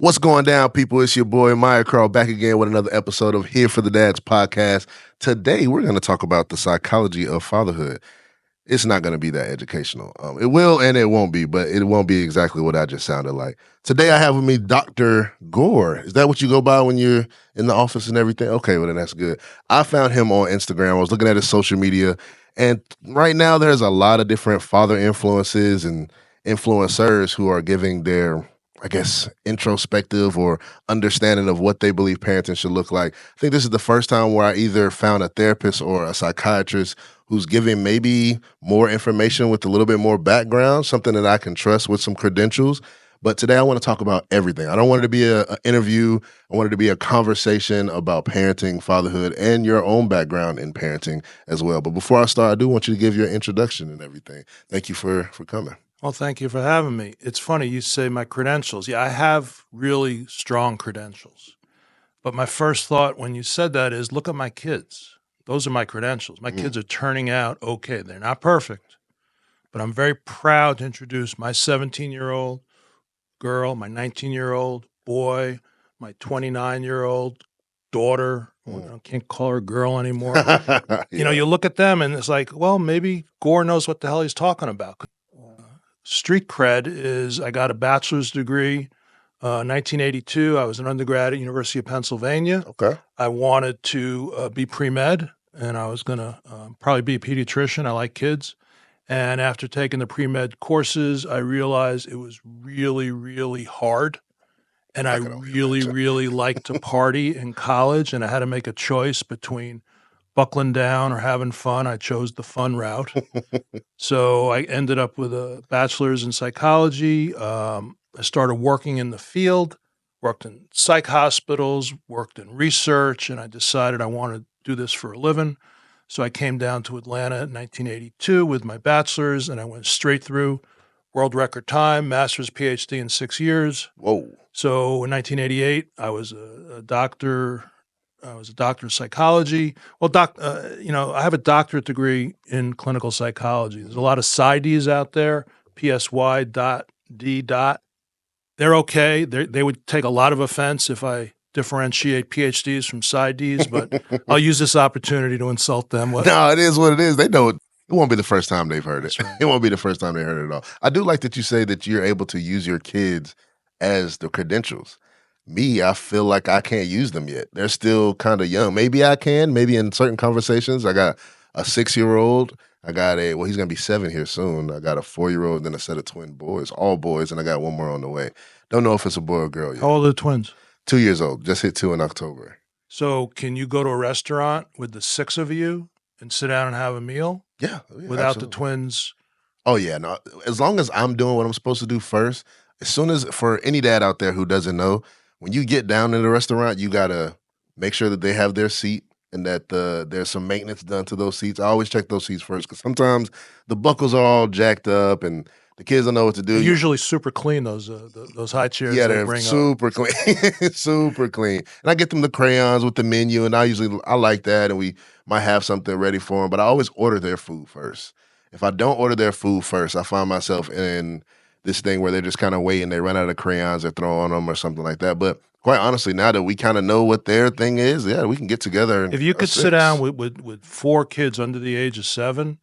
What's going down, people? It's your boy, Myer Krah, back again with another episode of Here for the Dads podcast. Today, we're going to talk about the psychology of fatherhood. It's not going to be that educational. It will and it won't be, but it won't be exactly what I just sounded like. Today, I have with me Dr. Gore. Is that what you go by when you're in the office and everything? Okay, well, then that's good. I found him on Instagram. I was looking at his social media, and right now, there's a lot of different father influences and influencers who are giving their introspective or understanding of what they believe parenting should look like. I think this is the first time where I either found a therapist or a psychiatrist who's giving maybe more information with a little bit more background, something that I can trust with some credentials. But today I want to talk about everything. I don't want it to be an interview. I want it to be a conversation about parenting, fatherhood, and your own background in parenting as well. But before I start, I do want you to give your introduction and everything. Thank you for coming. Well, thank you for having me. It's funny, you say my credentials. Yeah, I have really strong credentials. But my first thought when you said that is, look at my kids. Those are my credentials. My kids are turning out okay. They're not perfect, but I'm very proud to introduce my 17-year-old girl, my 19-year-old boy, my 29-year-old daughter. I can't call her a girl anymore. Yeah. You look at them and it's like, well, maybe Gore knows what the hell he's talking about. Street cred is I got a bachelor's degree 1982. I was an undergrad at University of Pennsylvania. Okay. I wanted to be pre-med, and I was going to probably be a pediatrician. I like kids. And after taking the pre-med courses, I realized it was really, really hard. And I really liked to party in college, and I had to make a choice between buckling down or having fun. I chose the fun route. So I ended up with a bachelor's in psychology. I started working in the field, worked in psych hospitals, worked in research, and I decided I wanted to do this for a living. So I came down to Atlanta in 1982 with my bachelor's, and I went straight through world record time, master's, PhD in 6 years. Whoa. So in 1988, I was a doctor. I was a doctor of psychology. Well, I have a doctorate degree in clinical psychology. There's a lot of PsyDs out there, PSY.D. They're okay. They would take a lot of offense if I differentiate PhDs from PsyDs, but I'll use this opportunity to insult them. No, it is what it is. They know it. It won't be the first time they've heard it. That's right. It won't be the first time they heard it at all. I do like that you say that you're able to use your kids as the credentials. Me, I feel like I can't use them yet. They're still kind of young. Maybe I can. Maybe in certain conversations. I got a 6-year-old. I got he's going to be 7 here soon. I got a 4-year-old, then a set of twin boys, all boys, and I got one more on the way. Don't know if it's a boy or girl yet. How old are the twins? 2 years old. Just hit 2 in October. So can you go to a restaurant with the 6 of you and sit down and have a meal? Yeah. Without absolutely. the twins? Oh, yeah. No, as long as I'm doing what I'm supposed to do first, as soon as, for any dad out there who doesn't know, when you get down in the restaurant, you got to make sure that they have their seat and that there's some maintenance done to those seats. I always check those seats first because sometimes the buckles are all jacked up and the kids don't know what to do. They're usually super clean, those high chairs. Yeah, they're super clean, super clean. And I get them the crayons with the menu, and I like that, and we might have something ready for them. But I always order their food first. If I don't order their food first, I find myself in this thing where they're just kind of waiting. They run out of crayons, they throw on them or something like that. But quite honestly, now that we kind of know what their thing is, yeah, we can get together. If you could sit down with 4 kids under the age of 7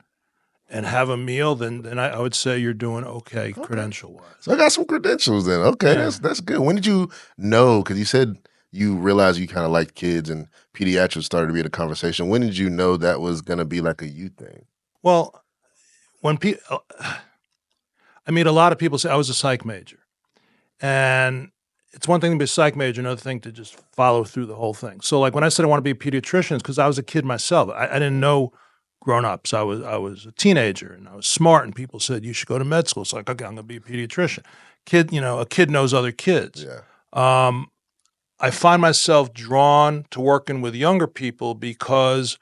and have a meal, then I would say you're doing okay. Credential-wise. So I got some credentials then. Okay, yeah. That's good. When did you know, because you said you realized you kind of liked kids and pediatrics started to be the conversation. When did you know that was going to be like a you thing? Well, I meet a lot of people say I was a psych major. And it's one thing to be a psych major, another thing to just follow through the whole thing. So like when I said I want to be a pediatrician, it's because I was a kid myself. I didn't know grown-ups. I was a teenager and I was smart, and people said you should go to med school. It's like, okay, I'm going to be a pediatrician. A kid knows other kids. Yeah. I find myself drawn to working with younger people because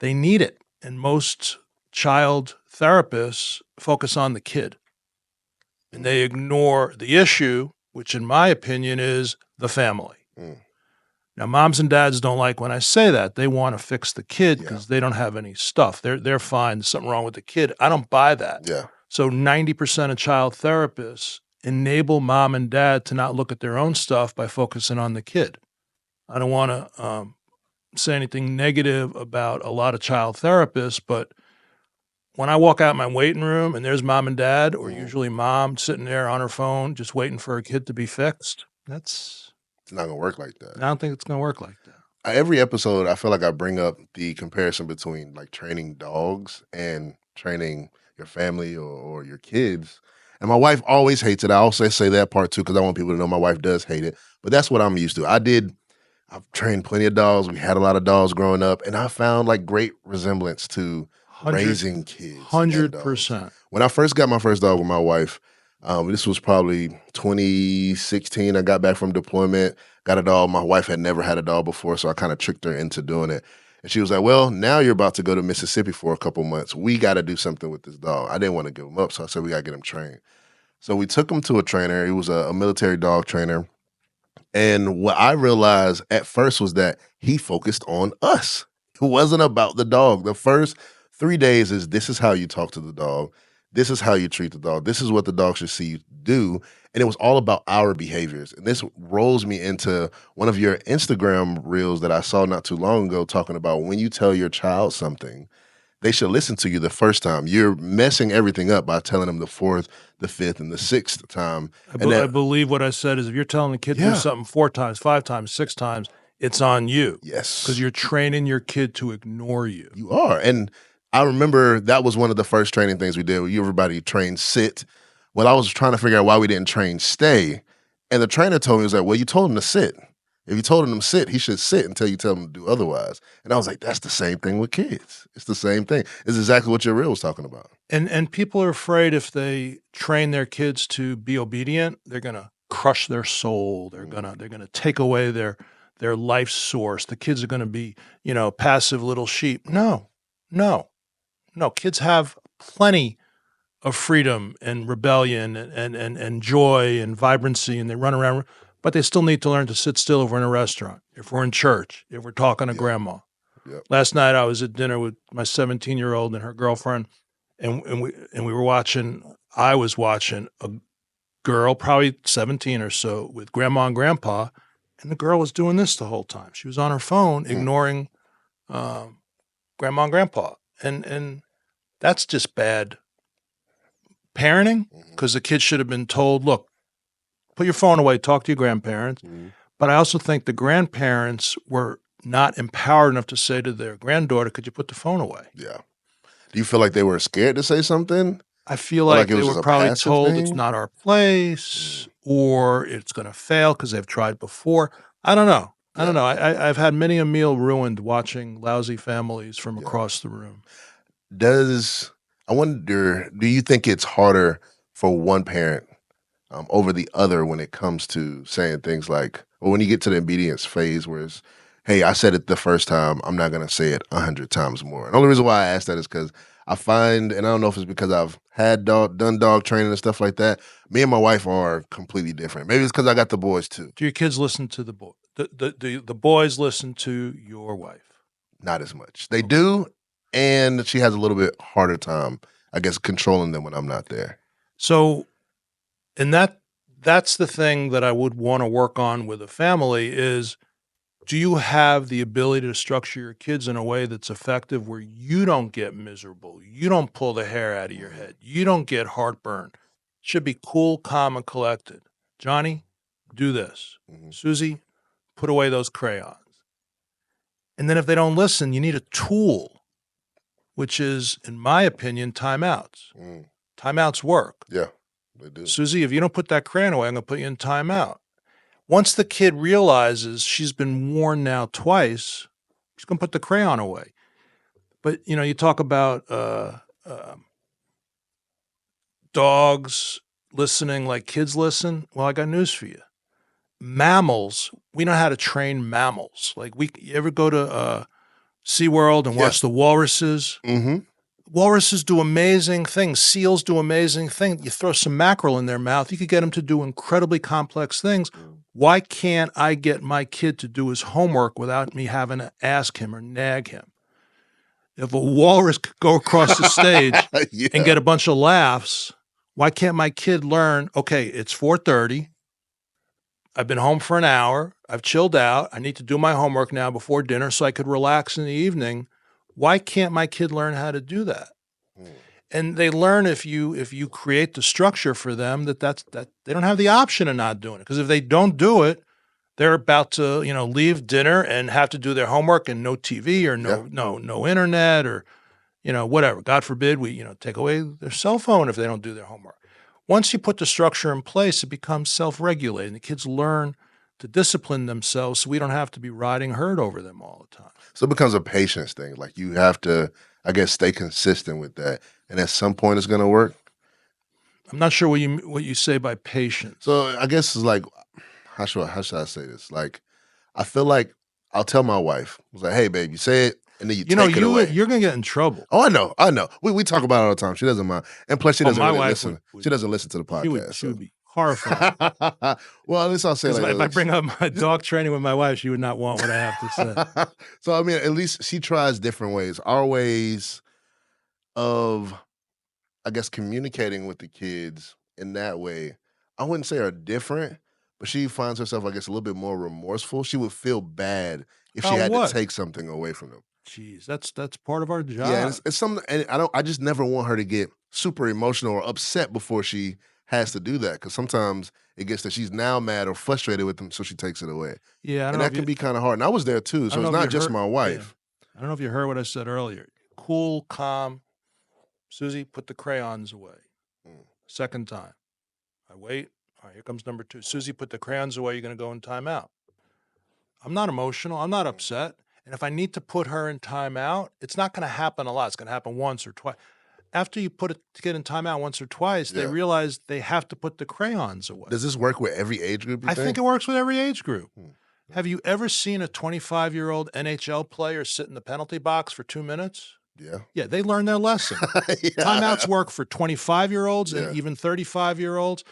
they need it. And most child therapists focus on the kid. And they ignore the issue, which in my opinion is the family. Now, moms and dads don't like when I say that. They want to fix the kid because they don't have any stuff. They're fine. There's something wrong with the kid. I don't buy that. Yeah. So 90% of child therapists enable mom and dad to not look at their own stuff by focusing on the kid. I don't want to say anything negative about a lot of child therapists, but when I walk out my waiting room and there's mom and dad, or usually mom sitting there on her phone just waiting for her kid to be fixed, It's not gonna work like that. I don't think it's going to work like that. Every episode, I feel like I bring up the comparison between like training dogs and training your family or your kids. And my wife always hates it. I also say that part too because I want people to know my wife does hate it. But that's what I'm used to. I've trained plenty of dogs. We had a lot of dogs growing up, and I found like great resemblance to raising kids. 100%. When I first got my first dog with my wife, this was probably 2016. I got back from deployment, got a dog. My wife had never had a dog before, so I kind of tricked her into doing it. And she was like, well, now you're about to go to Mississippi for a couple months. We got to do something with this dog. I didn't want to give him up, so I said, we got to get him trained. So we took him to a trainer. He was a military dog trainer. And what I realized at first was that he focused on us. It wasn't about the dog. The first 3 days is this is how you talk to the dog. This is how you treat the dog. This is what the dog should see you do. And it was all about our behaviors. And this rolls me into one of your Instagram reels that I saw not too long ago talking about when you tell your child something, they should listen to you the first time. You're messing everything up by telling them the fourth, the fifth, and the sixth time. I believe what I said is if you're telling the kid to do something 4 times, 5 times, 6 times, it's on you. Yes. Because you're training your kid to ignore you. You are. And I remember that was one of the first training things we did. Everybody trained sit. Well, I was trying to figure out why we didn't train stay. And the trainer told me, he was like, well, you told him to sit. If you told him to sit, he should sit until you tell him to do otherwise. And I was like, that's the same thing with kids. It's the same thing. It's exactly what your reel was talking about. And people are afraid if they train their kids to be obedient, they're going to crush their soul. They're going to take away their life source. The kids are going to be, passive little sheep. No. Kids have plenty of freedom and rebellion and joy and vibrancy, and they run around, but they still need to learn to sit still if we're in a restaurant, if we're in church, if we're talking to grandma. Yep. Last night I was at dinner with my 17-year-old and her girlfriend, and I was watching a girl, probably 17 or so, with grandma and grandpa, and the girl was doing this the whole time. She was on her phone ignoring grandma and grandpa. And that's just bad parenting, because the kid should have been told, look, put your phone away, talk to your grandparents. But I also think the grandparents were not empowered enough to say to their granddaughter, could you put the phone away? Yeah. Do you feel like they were scared to say something? I feel like they were probably told thing? It's not our place, or it's going to fail because they've tried before. I don't know. I've had many a meal ruined watching lousy families from across the room. I wonder, do you think it's harder for one parent over the other when it comes to saying things like, or when you get to the obedience phase where it's, hey, I said it the first time, I'm not going to say it 100 times more. And the only reason why I ask that is because I find, and I don't know if it's because I've done dog training and stuff like that, me and my wife are completely different. Maybe it's because I got the boys too. Do your kids listen to the boy? The boys listen to your wife? Not as much. They do, and she has a little bit harder time, I guess, controlling them when I'm not there. So, and that's the thing that I would want to work on with a family is, do you have the ability to structure your kids in a way that's effective where you don't get miserable, you don't pull the hair out of your head, you don't get heartburn? It should be cool, calm, and collected. Johnny, do this. Susie, put away those crayons. And then if they don't listen, you need a tool, which is, in my opinion, timeouts. Timeouts work. Yeah, they do. Susie, if you don't put that crayon away, I'm going to put you in timeout. Once the kid realizes she's been warned now twice, she's going to put the crayon away. But, you talk about dogs listening like kids listen. Well, I got news for you. Mammals, we know how to train mammals. Like, you ever go to SeaWorld and watch the walruses? Walruses do amazing things. Seals do amazing things. You throw some mackerel in their mouth, you could get them to do incredibly complex things. Why can't I get my kid to do his homework without me having to ask him or nag him? If a walrus could go across the stage and get a bunch of laughs, Why can't my kid learn, okay, it's 4:30. I've been home for an hour. I've chilled out. I need to do my homework now before dinner so I could relax in the evening. Why can't my kid learn how to do that? Mm. And they learn if you create the structure for them that they don't have the option of not doing it. Because if they don't do it, they're about to, leave dinner and have to do their homework and no TV or Yeah. no internet or, whatever. God forbid we, take away their cell phone if they don't do their homework. Once you put the structure in place, it becomes self-regulating. The kids learn to discipline themselves so we don't have to be riding herd over them all the time. So it becomes a patience thing. Like you have to, I guess, stay consistent with that. And at some point it's gonna work. I'm not sure what you say by patience. So I guess it's like, how should I say this? Like, I feel like I'll tell my wife, I was like, hey babe, you say it and then you take it away. You're gonna get in trouble. Oh, I know. We talk about it all the time. She doesn't mind. And plus she doesn't my really wife listen. She doesn't listen to the podcast. She would be horrified. Well, at least I'll say like If I bring up my dog training with my wife, she would not want what I have to say. So I mean, at least she tries different ways. Our ways of, I guess, communicating with the kids in that way, I wouldn't say are different, but she finds herself, I guess, a little bit more remorseful. She would feel bad if she About had what? to take something away from them. Jeez, that's part of our job. Yeah, and it's something, and I just never want her to get super emotional or upset before she has to do that, because sometimes it gets that she's now mad or frustrated with them, so she takes it away. Yeah, And that can be kind of hard. And I was there too, so it's not just my wife. I don't know if you heard what I said earlier. Cool, calm. Susie, put the crayons away. Mm. Second time. I wait. All right, here comes number 2. Susie, put the crayons away. You're going to go in timeout. I'm not emotional. I'm not upset. And if I need to put her in timeout, it's not going to happen a lot. It's going to happen once or twice. After you put it to get in timeout once or twice, they realize they have to put the crayons away. Does this work with every age group? I think it works with every age group. Hmm. Have you ever seen a 25-year-old NHL player sit in the penalty box for 2 minutes? Yeah. Yeah, they learn their lesson. Timeouts work for 25-year-olds and even 35-year-olds.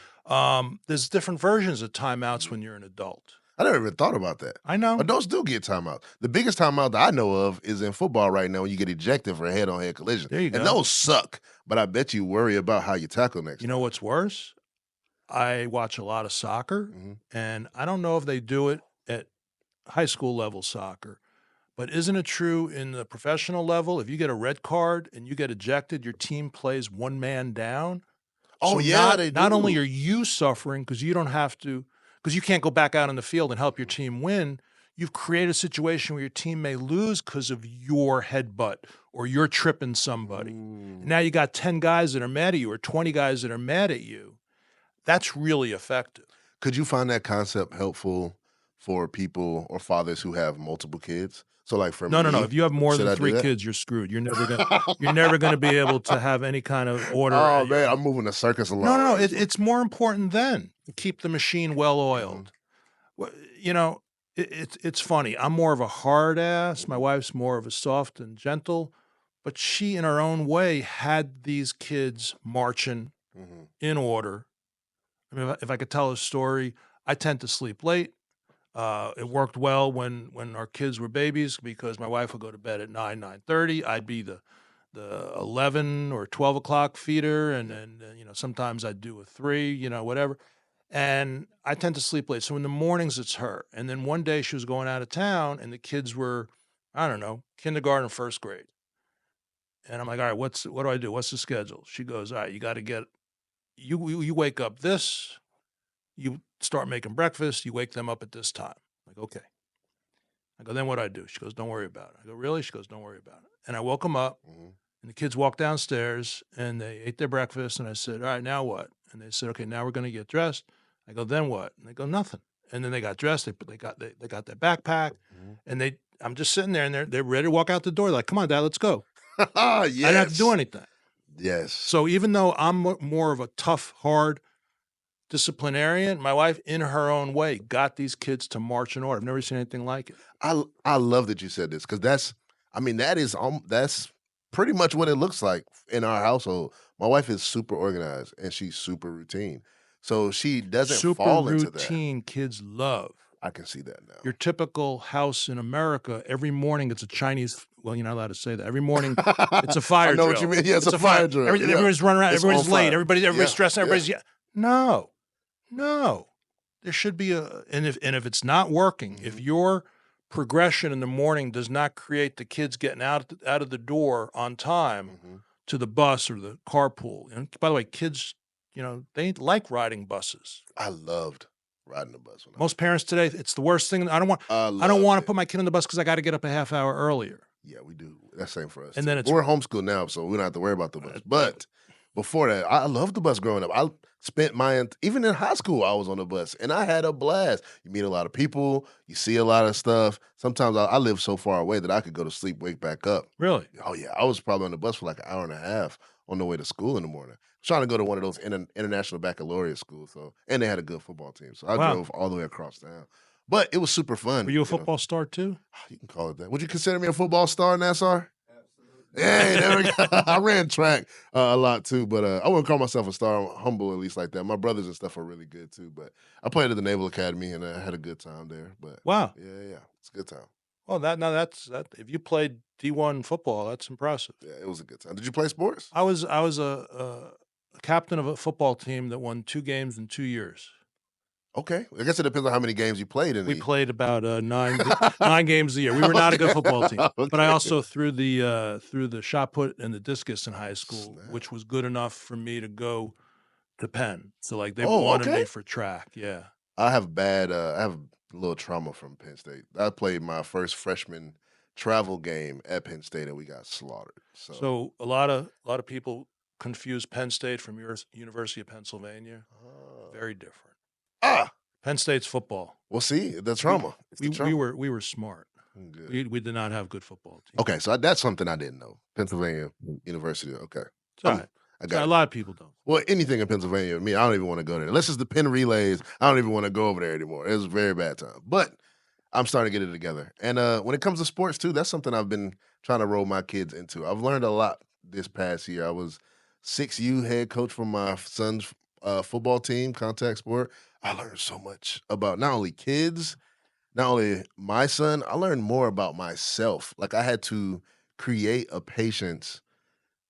There's different versions of timeouts when you're an adult. I never even thought about that. I know. Adults do get timeouts. The biggest timeout that I know of is in football right now when you get ejected for a head-on-head collision. There you go. And those suck, but I bet you worry about how you tackle next You know what's worse? I watch a lot of soccer, and I don't know if they do it at high school level soccer, but isn't it true in the professional level? If you get a red card and you get ejected, your team plays one man down. Oh, So yeah, they do. not only are you suffering because you don't have to, because you can't go back out on the field and help your team win, you've created a situation where your team may lose because of your headbutt or you're tripping somebody. Ooh. Now you got 10 guys that are mad at you or 20 guys that are mad at you. That's really effective. Could you find that concept helpful for people or fathers who have multiple kids? So like for No. me, If you have more should I than do 3 that? kids, you're screwed. You're never gonna be able to have any kind of order. Oh man, I'm moving the circus along. No. It's more important then to keep the machine well oiled. Well, it's funny. I'm more of a hard ass. My wife's more of a soft and gentle, but she, in her own way, had these kids marching in order. I mean, if I could tell a story, I tend to sleep late. It worked well when our kids were babies because my wife would go to bed at 9:30. I'd be the 11 or 12 o'clock feeder, and sometimes I'd do a 3, whatever. And I tend to sleep late, so in the mornings it's her. And then one day she was going out of town, and the kids were, I don't know, kindergarten, first grade. And I'm like, all right, what do I do? What's the schedule? She goes, all right, you got to get you wake up this. You start making breakfast, you wake them up at this time. I'm like, okay. I go, then what do I do? She goes, don't worry about it. I go, really? She goes, don't worry about it. And I woke them up, and the kids walked downstairs, and they ate their breakfast, and I said, all right, now what? And they said, okay, now we're going to get dressed. I go, then what? And they go, nothing. And then they got dressed, they got their backpack, and I'm just sitting there, and they're ready to walk out the door. Like, come on, Dad, let's go. Yes. I didn't have to do anything. Yes. So even though I'm more of a tough, hard disciplinarian, my wife, in her own way, got these kids to march in order. I've never seen anything like it. I love that you said this because that's pretty much what it looks like in our household. My wife is super organized and she's super routine, so she doesn't fall into that. Super routine kids love. I can see that now. Your typical house in America, every morning it's a Chinese well, you're not allowed to say that. Every morning, it's a fire I know drill. what you mean. Yeah, it's a fire drill. Yeah. Everybody's running around. It's Everybody's on late. fire. Everybody's Yeah, stressing. yeah. Everybody's no, no. There should be and if it's not working, if your progression in the morning does not create the kids getting out of the door on time to the bus or the carpool. And by the way, kids, they like riding buses. I loved riding the bus. Most parents today, it's the worst thing. I don't want to put my kid in the bus because I got to get up a half hour earlier. Yeah, we do. That's same for us. And then we're homeschooled now, so we don't have to worry about the bus. But before that, I loved the bus growing up. I spent even in high school, I was on the bus, and I had a blast. You meet a lot of people, you see a lot of stuff. Sometimes I live so far away that I could go to sleep, wake back up. Really? Oh yeah, I was probably on the bus for like an hour and a half on the way to school in the morning. Trying to go to one of those international baccalaureate schools, and they had a good football team, so I drove all the way across town. But it was super fun. Were you a football star too? You can call it that. Would you consider me a football star, Nassar? Absolutely. Hey, there we go. I ran track a lot too, but I wouldn't call myself a star. I'm humble, at least like that. My brothers and stuff are really good too, but I played at the Naval Academy and I had a good time there. But wow, yeah, it's a good time. Oh, that's if you played D1 football, that's impressive. Yeah, it was a good time. Did you play sports? I was a captain of a football team that won 2 games in 2 years. Okay, I guess it depends on how many games you played. We played about 9 games a year. We were not a good football team, but I also threw the shot put and the discus in high school, which was good enough for me to go to Penn. So like they wanted me for track. Yeah, I have a little trauma from Penn State. I played my first freshman travel game at Penn State and we got slaughtered. So a lot of people confuse Penn State from University of Pennsylvania. Very different. Penn State's football. Well, see, the trauma. We were smart. Good. We did not have good football teams. Okay, so that's something I didn't know. Pennsylvania University. Okay. I got a lot of people don't. Well, anything in Pennsylvania, me, I don't even want to go there. Unless it's the Penn Relays, I don't even want to go over there anymore. It was a very bad time. But I'm starting to get it together. And when it comes to sports too, that's something I've been trying to roll my kids into. I've learned a lot this past year. I was 6U head coach for my son's football team, contact sport. I learned so much about not only kids, not only my son, I learned more about myself. Like I had to create a patience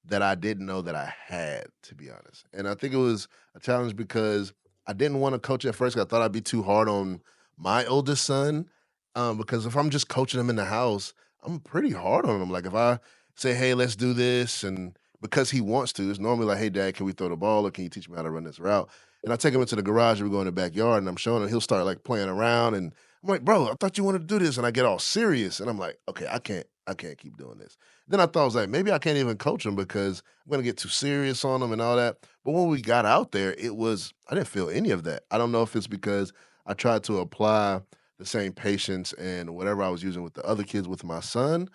that I didn't know that I had, to be honest. And I think it was a challenge because I didn't want to coach at first. I thought I'd be too hard on my oldest son because if I'm just coaching him in the house, I'm pretty hard on him. Like if I say, hey, let's do this, and because he wants to, it's normally like, hey, Dad, can we throw the ball or can you teach me how to run this route? And I take him into the garage and we go in the backyard and I'm showing him, he'll start like playing around and I'm like, bro, I thought you wanted to do this. And I get all serious and I'm like, okay, I can't keep doing this. Then I thought I was like, maybe I can't even coach him because I'm going to get too serious on him and all that. But when we got out there, I didn't feel any of that. I don't know if it's because I tried to apply the same patience and whatever I was using with the other kids with my son,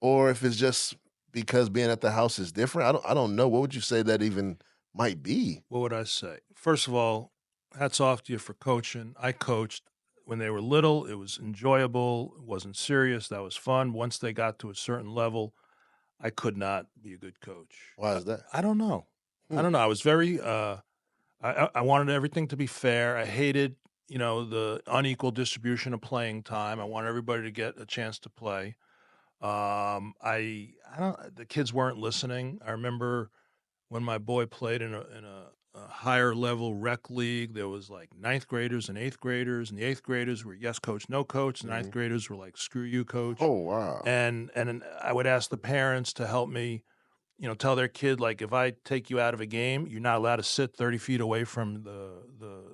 or if it's just because being at the house is different. I don't know. What would you say that even might be? What would I say? First of all, hats off to you for coaching. I coached when they were little. It was enjoyable. It wasn't serious. That was fun. Once they got to a certain level, I could not be a good coach. Why is that? I don't know. I don't know. I was very, I wanted everything to be fair. I hated, the unequal distribution of playing time. I wanted everybody to get a chance to play. The kids weren't listening. I remember when my boy played in a higher level rec league, there was like 9th graders and 8th graders, and the 8th graders were yes coach, no coach. The 9th graders were like screw you coach. Oh wow. And I would ask the parents to help me, tell their kid, like, if I take you out of a game, you're not allowed to sit 30 feet away from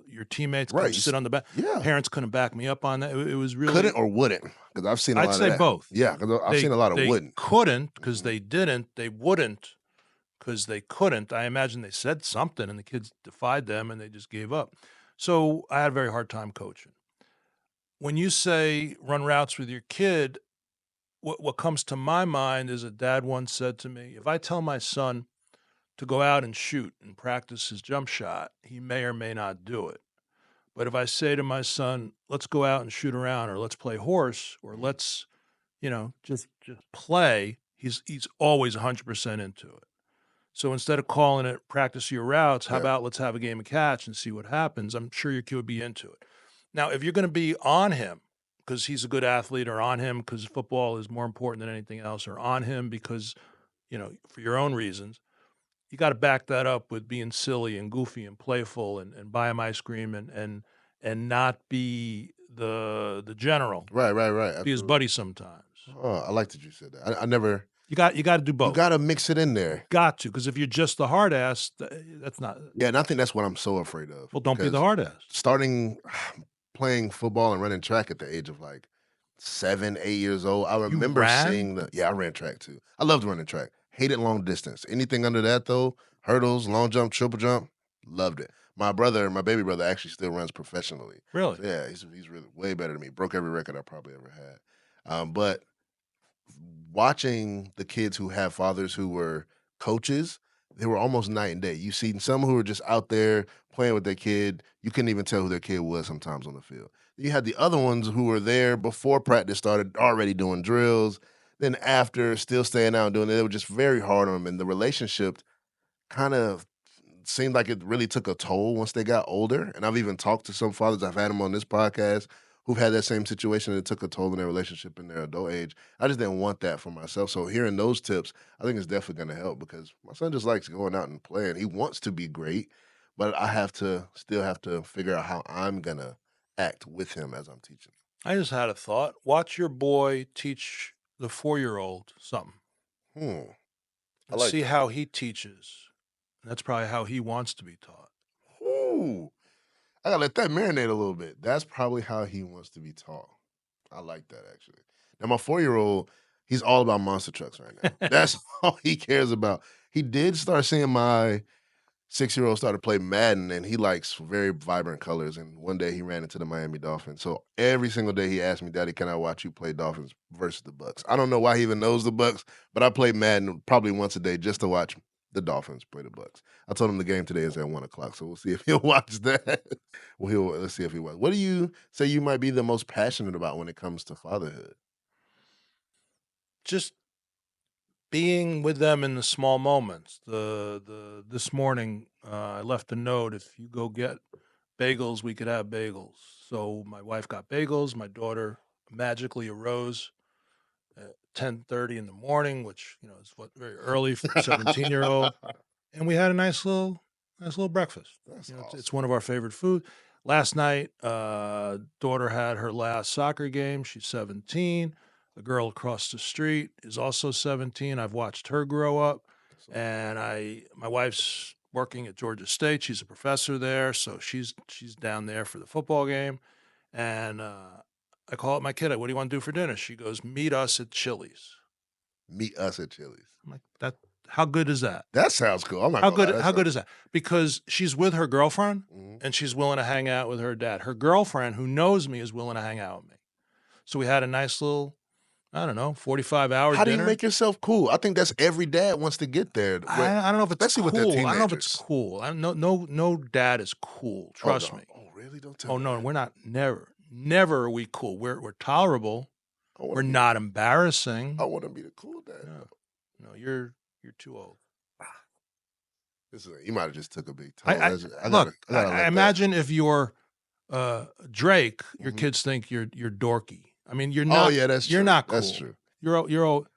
your teammates. Right. Sit on the back. Yeah. Parents couldn't back me up on that. It was really couldn't or wouldn't, because I've seen a lot of that. I'd say both. Yeah, because I've seen a lot of wouldn't. Couldn't because they didn't. They wouldn't because they couldn't. I imagine they said something and the kids defied them and they just gave up. So I had a very hard time coaching. When you say run routes with your kid, what comes to my mind is a dad once said to me, if I tell my son to go out and shoot and practice his jump shot, he may or may not do it. But if I say to my son, let's go out and shoot around, or let's play horse, or let's, just play, he's always 100% into it. So instead of calling it practice your routes, how about let's have a game of catch and see what happens? I'm sure your kid would be into it. Now, if you're going to be on him because he's a good athlete, or on him because football is more important than anything else, or on him because, for your own reasons, you got to back that up with being silly and goofy and playful, and buy him ice cream, and not be the general. Right. Be his Absolutely. buddy sometimes. Oh, I like that you said that. I never. You got to do both. You got to mix it in there. Got to, because if you're just the hard ass, that's not. Yeah, and I think that's what I'm so afraid of. Well, don't be the because hard ass. Starting playing football and running track at the age of like 7, 8 years old, I remember ran? seeing I ran track too. I loved running track. Hated long distance. Anything under that though, hurdles, long jump, triple jump, loved it. My baby brother, actually still runs professionally. Really? So yeah, he's really way better than me. Broke every record I probably ever had. But watching the kids who have fathers who were coaches, they were almost night and day. You see some who were just out there playing with their kid. You couldn't even tell who their kid was sometimes on the field. You had the other ones who were there before practice started, already doing drills. Then after, still staying out and doing it. They were just very hard on them. And the relationship kind of seemed like it really took a toll once they got older. And I've even talked to some fathers, I've had them on this podcast, who've had that same situation, and it took a toll in their relationship in their adult age. I just didn't want that for myself. So hearing those tips, I think it's definitely going to help, because my son just likes going out and playing. He wants to be great, but I still have to figure out how I'm going to act with him as I'm teaching. I just had a thought. Watch your boy teach the 4-year-old something. I like see that. how he teaches. That's probably how he wants to be taught. Ooh. I gotta let that marinate a little bit. That's probably how he wants to be taught. I like that, actually. Now, my 4-year-old, he's all about monster trucks right now. That's all he cares about. He did start seeing my 6-year-old start to play Madden, and he likes very vibrant colors. And one day he ran into the Miami Dolphins. So every single day he asked me, "Daddy, can I watch you play Dolphins versus the Bucks?" I don't know why he even knows the Bucks, but I play Madden probably once a day just to watch the Dolphins play the Bucks. I told him the game today is at 1:00, so we'll see if he'll watch that. Let's see if he will. What do you say you might be the most passionate about when it comes to fatherhood? Just being with them in the small moments. This morning, I left a note: if you go get bagels, we could have bagels. So my wife got bagels. My daughter magically arose at 10:30 in the morning, which is very early for a 17-year-old, and we had a nice little breakfast. That's It's awesome. one of our favorite food. Last night, daughter had her last soccer game. She's 17. The girl across the street is also 17. I've watched her grow up, and my wife's working at Georgia State. She's a professor there, so she's down there for the football game. And I call up my kid. What do you want to do for dinner? She goes, "Meet us at Chili's." Meet us at Chili's. I'm like, that. How good is that? That sounds cool. I'm not gonna lie, How good is that? Because she's with her girlfriend, Mhm. and she's willing to hang out with her dad. Her girlfriend, who knows me, is willing to hang out with me. So we had a nice little, I don't know, 45-hour How do dinner. you make yourself cool? I think that's every dad wants to get there. I don't know if it's especially cool. with their I don't know if it's teenagers. cool. No dad is cool. Trust me. Oh, really? Don't tell Oh me no, that. we're not. Never are we cool. We're tolerable. We're not embarrassing. I want to be the cool dad. No, you're too old. You might have just took a big toe. I imagine if you're Drake, your Mhm. kids think you're dorky. I mean, you're not. Oh yeah, that's You're true. not cool. That's true. You're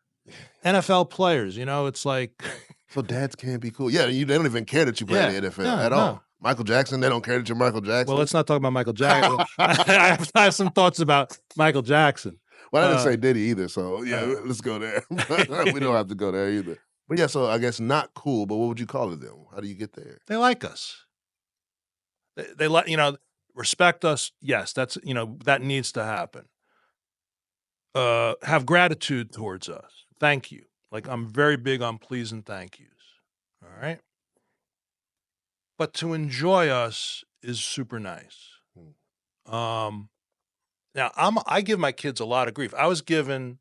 NFL players. It's like So dads can't be cool. Yeah, they don't even care that you play in the NFL at all. no. Michael Jackson, they don't care that you're Michael Jackson. Well, let's not talk about Michael Jackson. I have some thoughts about Michael Jackson. Well, I didn't say Diddy either, so yeah, let's go there. We don't have to go there either. But yeah, so I guess not cool, but what would you call it then? How do you get there? They like us. They let respect us. Yes, that's that needs to happen. Have gratitude towards us. Thank you. Like, I'm very big on please and thank yous. All right. But to enjoy us is super nice. Now I give my kids a lot of grief. I was giving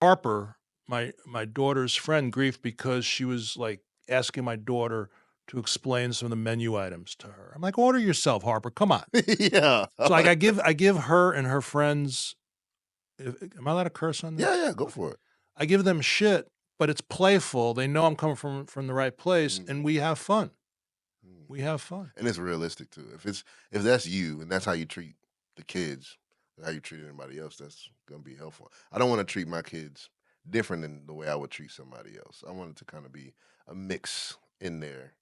Harper, my daughter's friend, grief because she was like asking my daughter to explain some of the menu items to her. I'm like, order yourself, Harper. Come on. Yeah. So like I give her and her friends. Am I allowed to curse on this? Yeah, go for it. I give them shit, but it's playful. They know I'm coming from the right place, and we have fun. We have fun, and it's realistic too. If that's you and that's how you treat the kids, how you treat anybody else, that's gonna be helpful. I don't want to treat my kids different than the way I would treat somebody else. I want it to kind of be a mix in there.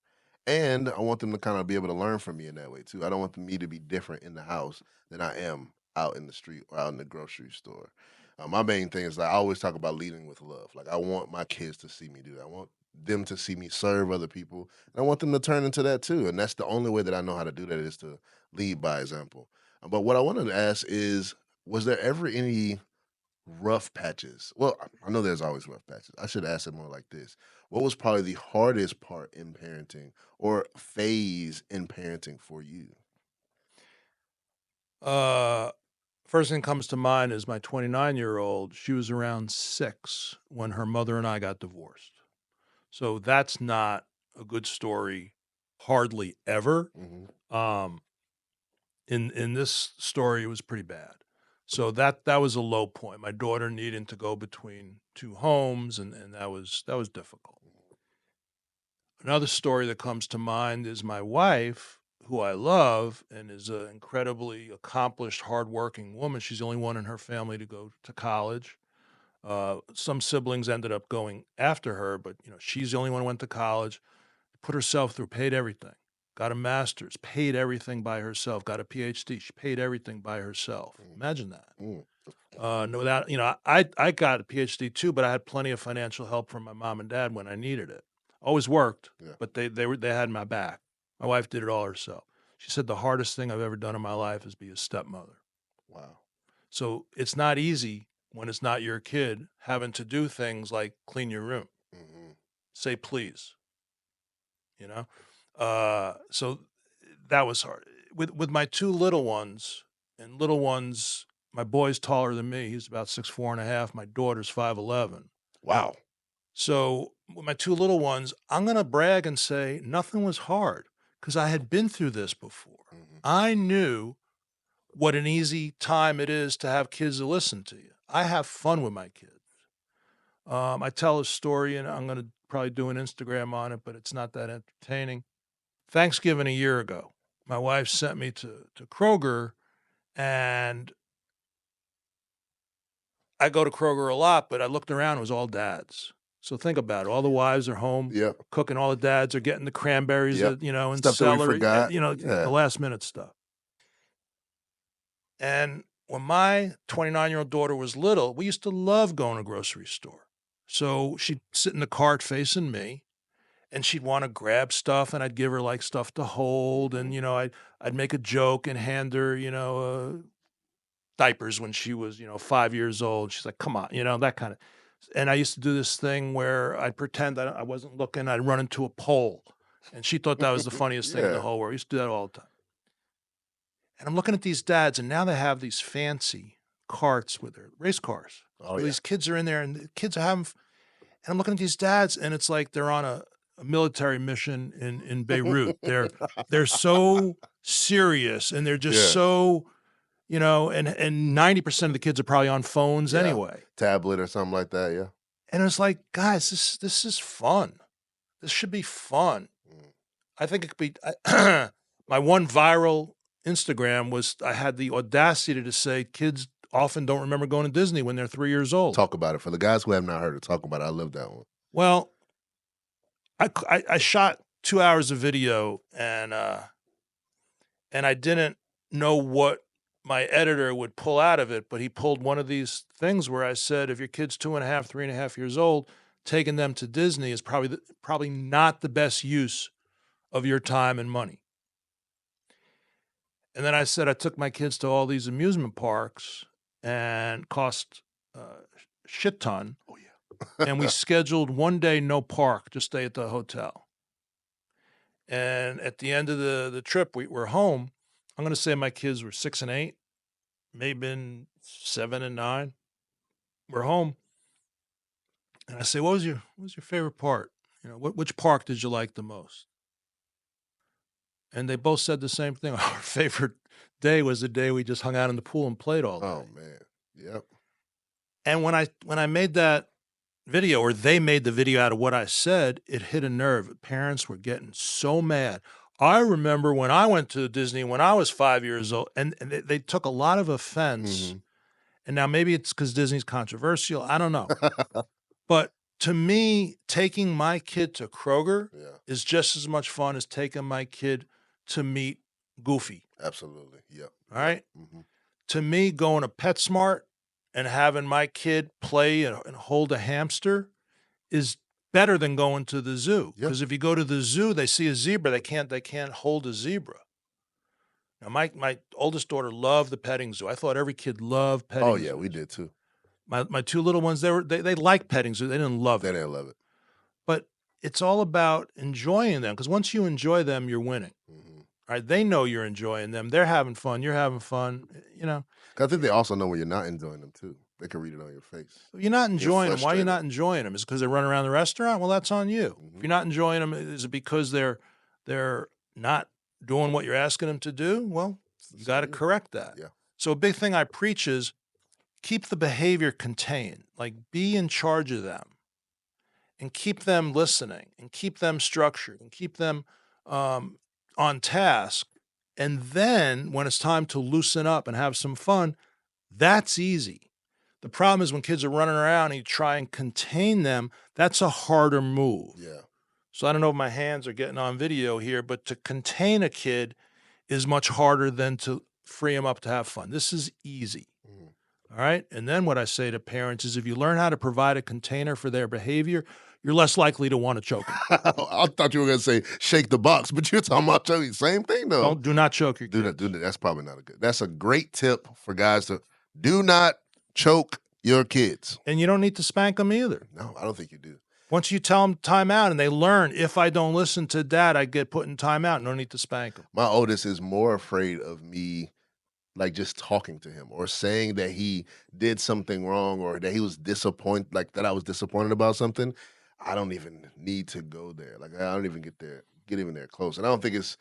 And I want them to kind of be able to learn from me in that way too. I don't want me to be different in the house than I am out in the street or out in the grocery store. My main thing is I always talk about leading with love. Like I want my kids to see me do that. I want them to see me serve other people. And I want them to turn into that too. And that's the only way that I know how to do that is to lead by example. But what I wanted to ask is, was there ever any rough patches? Well, I know there's always rough patches. I should ask it more like this. What was probably the hardest part in parenting or phase in parenting for you? Uh, First thing comes to mind is my 29-year-old. She was around 6 when her mother and I got divorced. So that's not a good story hardly ever. Mhm. In this story, it was pretty bad. So that was a low point. My daughter needing to go between 2 homes, and that was difficult. Another story that comes to mind is my wife, who I love and is an incredibly accomplished, hardworking woman. She's the only one in her family to go to college. Some siblings ended up going after her, but she's the only one who went to college, put herself through, paid everything, got a master's, paid everything by herself, got a PhD. She paid everything by herself. Imagine that. Mm. No, that I got a PhD too, but I had plenty of financial help from my mom and dad when I needed it. Always worked, Yeah. but they had my back. My wife did it all herself. She said the hardest thing I've ever done in my life is be a stepmother. Wow. So it's not easy when it's not your kid having to do things like clean your room, Hmm. say please, you know. So that was hard. With my 2 little ones, and little ones, my boy's taller than me. He's about 6'4.5". My daughter's 5'11". Wow. So with my 2 little ones, I'm gonna brag and say nothing was hard because I had been through this before. Hmm. I knew what an easy time it is to have kids that listen to you. I have fun with my kids. I tell a story, and I'm gonna probably do an Instagram on it, but it's not that entertaining. Thanksgiving a year ago, my wife sent me to Kroger, and I go to Kroger a lot, but I looked around, it was all dads. So think about it. All the wives are home Yep. cooking, all the dads are getting the cranberries, Yep. and Stuff that we celery, forgot. the Yeah. last minute stuff. And when my 29-year-old daughter was little, we used to love going to grocery store. So she'd sit in the cart facing me, and she'd want to grab stuff, and I'd give her like stuff to hold, and Mhm. I'd make a joke and hand her diapers when she was 5 years old. She's like, "Come on," that kind of. And I used to do this thing where I'd pretend that I wasn't looking. I'd run into a pole, and she thought that was the funniest thing in the Yeah. whole world. I used to do that all the time. And I'm looking at these dads, and now they have these fancy carts with their race cars. Oh So yeah. these kids are in there, and the kids are having. And I'm looking at these dads, and it's like they're on a military mission in Beirut. They're so serious, and they're just Yeah. so and 90% of the kids are probably on phones Yeah. anyway. Tablet or something like that. Yeah. And it's like, guys, this is fun. This should be fun. Mm. I think it could be. My one viral Instagram was I had the audacity to say kids often don't remember going to Disney when they're 3 years old. Talk about it for the guys who have not heard it. Talk about it. I love that one. Well, I shot 2 hours of video, and I didn't know what my editor would pull out of it, but he pulled one of these things where I said, if your kid's 2.5, 3.5 years old, taking them to Disney is probably not the best use of your time and money. And then I said I took my kids to all these amusement parks and cost a shit ton, Oh yeah. and we scheduled one day no park, just stay at the hotel. And at the end of the trip, we were home. I'm going to say my kids were 6 and 8, maybe been 7 and 9. We're home, and I say, what was your favorite part? Which park did you like the most?" And they both said the same thing. Our favorite day was the day we just hung out in the pool and played all Oh day. man. Yep. And when I made that video, or they made the video out of what I said, it hit a nerve. Parents were getting so mad. I remember when I went to Disney when I was 5 years old, and they took a lot of offense. And now maybe it's because Disney's controversial. I don't know. But to me, taking my kid to Kroger Yeah, is just as much fun as taking my kid to meet Goofy. absolutely. Yep. All right. Mhm. To me, going to PetSmart and having my kid play and hold a hamster is better than going to the zoo. Yeah. Because if you go to the zoo, they see a zebra, they can't hold a zebra. Now, my oldest daughter loved the petting zoo. I thought every kid loved petting Oh zoos. yeah, we did too. My two little ones, they liked petting zoo. They didn't love They it. didn't love it. But it's all about enjoying them because once you enjoy them, you're winning. Mhm. All right. They know you're enjoying them. They're having fun. You're having fun. You know, 'Cause I think they also know when you're not enjoying them too. They can read it on your face. you're not You're enjoying them. Why are you frustrated. not enjoying them? Is it because they run around the restaurant? Well, that's on you. If Mhm. you're not enjoying them, is it because they're not doing what you're asking them to do? Well, you got to Yeah. correct that. Yeah. So a big thing I preach is keep the behavior contained. Like be in charge of them and keep them listening and keep them structured and keep them on task. And then when it's time to loosen up and have some fun, that's easy. The problem is when kids are running around and you try and contain them, that's a harder move. Yeah. So I don't know if my hands are getting on video here, but to contain a kid is much harder than to free them up to have fun. This is easy. Mhm. All right. And then what I say to parents is if you learn how to provide a container for their behavior, you're less likely to want to choke them. I thought you were gonna say shake the box, but you're talking about choking. Same thing though. Do not choke your Do kids. that. Do that. That's probably not a good. That's a great tip for guys to do not choke your kids. And you don't need to spank them either. No, I don't think you do. Once you tell them time out and they learn, if I don't listen to dad, I get put in time out. No need to spank them. My oldest is more afraid of me, like just talking to him or saying that he did something wrong or that he was disappointed, like that I was disappointed about something. I don't even need to go there. Like I don't even get even there close. And I don't think it's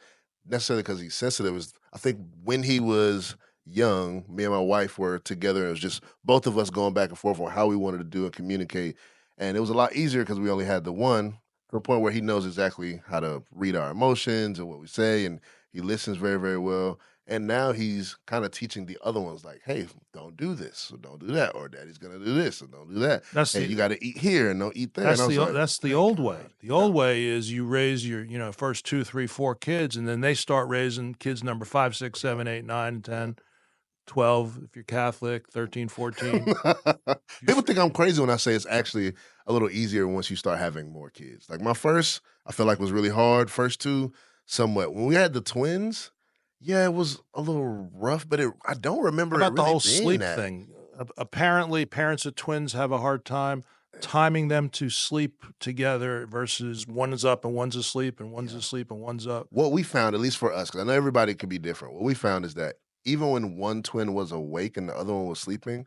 necessarily because he's sensitive. It's, I think when he was young, me and my wife were together. And it was just both of us going back and forth on how we wanted to do and communicate. And it was a lot easier because we only had the one to the point where he knows exactly how to read our emotions and what we say. And he listens very, very well. And now he's kind of teaching the other ones, like, hey, don't do this, or don't do that, or daddy's gonna do this, or don't do that. That's Hey, the you gotta eat here and don't eat there. that's And I was the like, that's the thank old God. way. The Yeah. old way is you raise your first 2, 3, 4 kids, and then they start raising kids number 5, 6, 7, 8, 9, 10, 12 if you're Catholic, 13, 14. People think I'm crazy when I say it's actually a little easier once you start having more kids. Like my first, I feel like was really hard. First two, somewhat. When we had the twins, yeah, it was a little rough, but I don't How remember it about the really whole being sleep that. thing? Apparently, parents of twins have a hard time timing them to sleep together versus one is up and one's asleep and one's Yeah. asleep and one's up. What we found, at least for us, because I know everybody can be different. What we found is that even when one twin was awake and the other one was sleeping,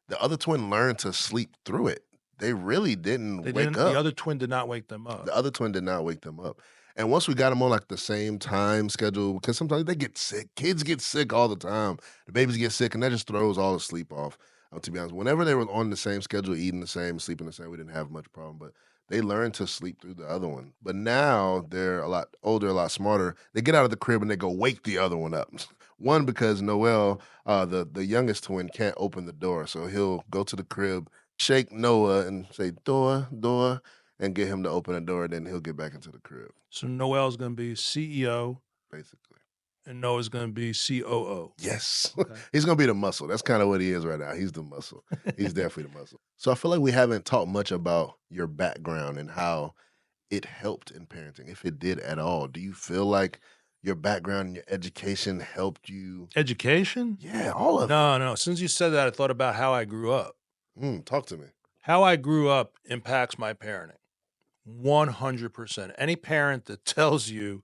the other twin learned to sleep through it. They really didn't They wake didn't. The up. other twin did not wake them up. The other twin did not wake them up. And once we got them on like the same time schedule, because sometimes they get sick. Kids get sick all the time. The babies get sick, and that just throws all the sleep off. To be honest, whenever they were on the same schedule, eating the same, sleeping the same, we didn't have much problem. But they learned to sleep through the other one. But now they're a lot older, a lot smarter. They get out of the crib and they go wake the other one up. One because Noel, the youngest twin, can't open the door, so he'll go to the crib, shake Noah, and say door, door, and get him to open the door, then he'll get back into the crib, So Noel's going to be CEO basically. and Noah's going to be COO. Yes. Okay. He's gonna be the muscle. That's kind of what he is right now. He's the muscle. He's definitely the muscle. So I feel like we haven't talked much about your background and how it helped in parenting, if it did at all. Do you feel like your background and your education helped you? Education? Yeah, all of it. No. Since you said that, I thought about how I grew up. Talk to me. How I grew up impacts my parenting 100%. Any parent that tells you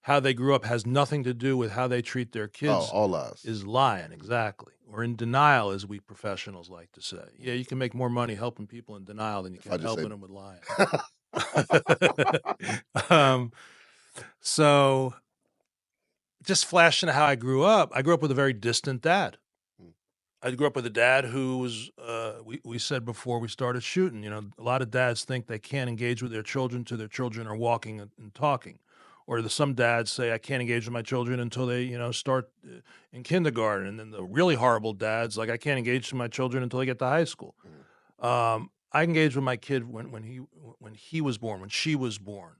how they grew up has nothing to do with how they treat their Oh, kids all lies. is lying, exactly. Or in denial, as we professionals like to say. Yeah, you can make more money helping people in denial than you If I can just say- helping them with lying. So just flashing how I grew up with a very distant dad. Mm. I grew up with a dad who was, we said before we started shooting, a lot of dads think they can't engage with their children till their children are walking and talking, Or some dads say, I can't engage with my children until they, start in kindergarten. And then the really horrible dads, like, I can't engage with my children until they get to high school. I engaged with my kid when he was born, when she was born.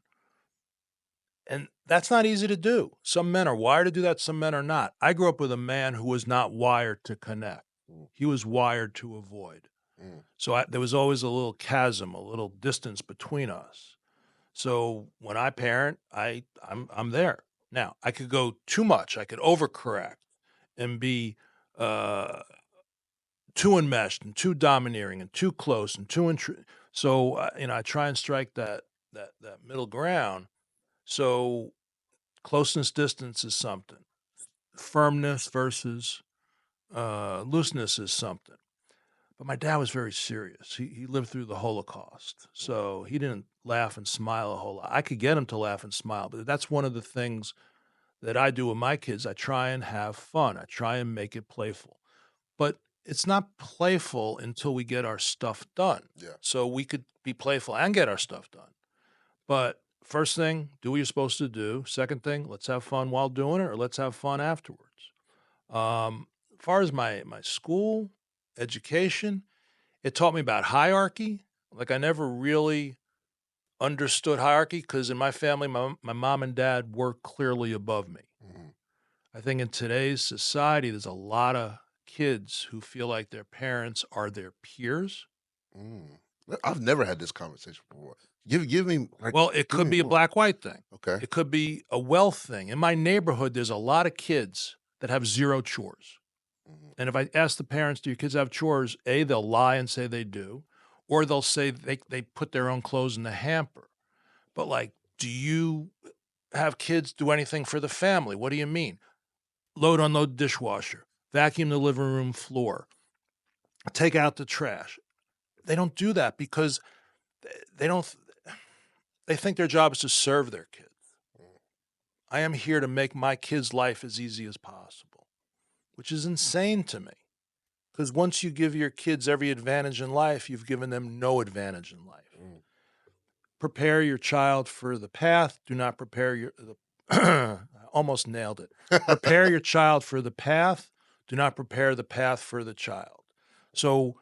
And that's not easy to do. Some men are wired to do that. Some men are not. I grew up with a man who was not wired to connect. He was wired to avoid. So there was always a little chasm, a little distance between us. So when I parent, I'm there. Now, I could go too much. I could overcorrect and be too enmeshed and too domineering and too close and too so I try and strike that middle ground. So closeness distance is something. Firmness versus looseness is something. But my dad was very serious. He lived through the Holocaust, so he didn't laugh and smile a whole lot. I could get him to laugh and smile, but that's one of the things that I do with my kids. I try and have fun. I try and make it playful. But it's not playful until we get our stuff done. Yeah. So we could be playful and get our stuff done. But first thing, do what you're supposed to do. Second thing, let's have fun while doing it, or let's have fun afterwards. As far as my school education, it taught me about hierarchy. Like, I never really understood hierarchy because in my family, my mom and dad were clearly above me. I think in today's society, there's a lot of kids who feel like their parents are their peers. I've never had this conversation before. Give me like. Well, it could be a black-white thing. Okay. It could be a wealth thing. In my neighborhood, there's a lot of kids that have zero chores. And if I ask the parents, do your kids have chores? A, they'll lie and say they do, or they'll say they put their own clothes in the hamper. But, like, do you have kids do anything for the family? What do you mean? Load, unload dishwasher, vacuum the living room floor, take out the trash. They don't do that because they think their job is to serve their kids. I am here to make my kids' life as easy as possible, which is insane to me. Because once you give your kids every advantage in life, you've given them no advantage in life. Prepare your child for the path. Do not prepare I almost nailed it. Prepare your child for the path. Do not prepare the path for the child. So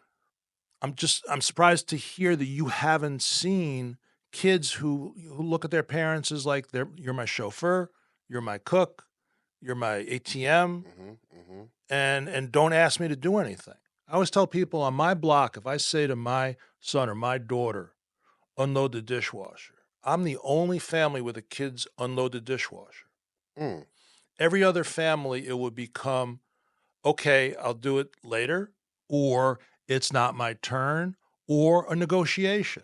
I'm surprised to hear that you haven't seen kids who look at their parents as like, you're my chauffeur, you're my cook, you're my ATM, and don't ask me to do anything. I always tell people on my block, if I say to my son or my daughter, unload the dishwasher, I'm the only family where the kids unload the dishwasher. Every other family, it would become, okay, I'll do it later, or it's not my turn, or a negotiation.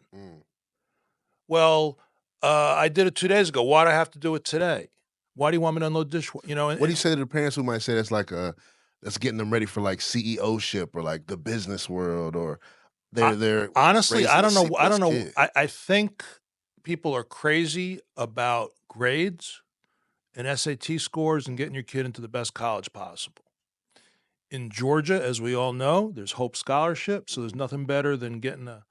Well, I did it 2 days ago. Why do I have to do it today? Why do you want me to unload dishwasher? What do you say to the parents who might say that's like that's getting them ready for like CEO-ship or like the business world, or they're honestly, I don't know. I don't know. kid. I think people are crazy about grades and SAT scores and getting your kid into the best college possible. In Georgia, as we all know, there's Hope Scholarship, so there's nothing better than getting a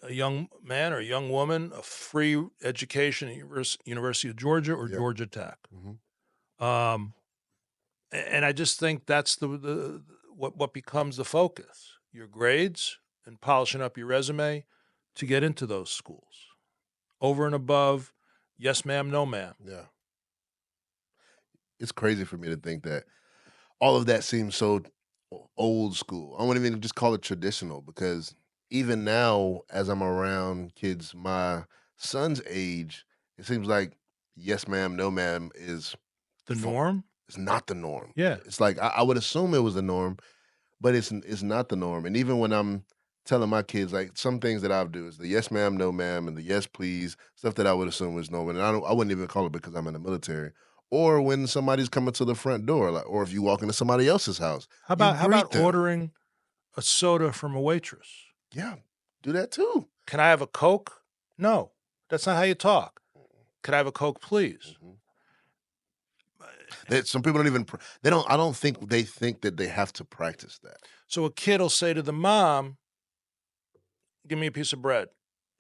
young man or a young woman a free education at University of Georgia or Georgia Tech. And I just think that's what becomes the focus: your grades and polishing up your resume to get into those schools. Over and above, yes ma'am, no ma'am. Yeah. It's crazy for me to think that all of that seems so old school. I wouldn't even just call it traditional, because even now, as I'm around kids my son's age, it seems like yes ma'am, no ma'am is The norm? It's not the norm. Yeah. It's like I would assume it was the norm, but it's not the norm. And even when I'm telling my kids, like, some things that I do is the yes ma'am, no ma'am, and the yes please, stuff that I would assume was normal. And I wouldn't even call it because I'm in the military. Or when somebody's coming to the front door, like, or if you walk into somebody else's house. How about ordering a soda from a waitress? Yeah, do that too. Can I have a Coke? No, that's not how you talk. Could I have a Coke, please? Some people don't even. I don't think they think that they have to practice that. So a kid will say to the mom, "Give me a piece of bread,"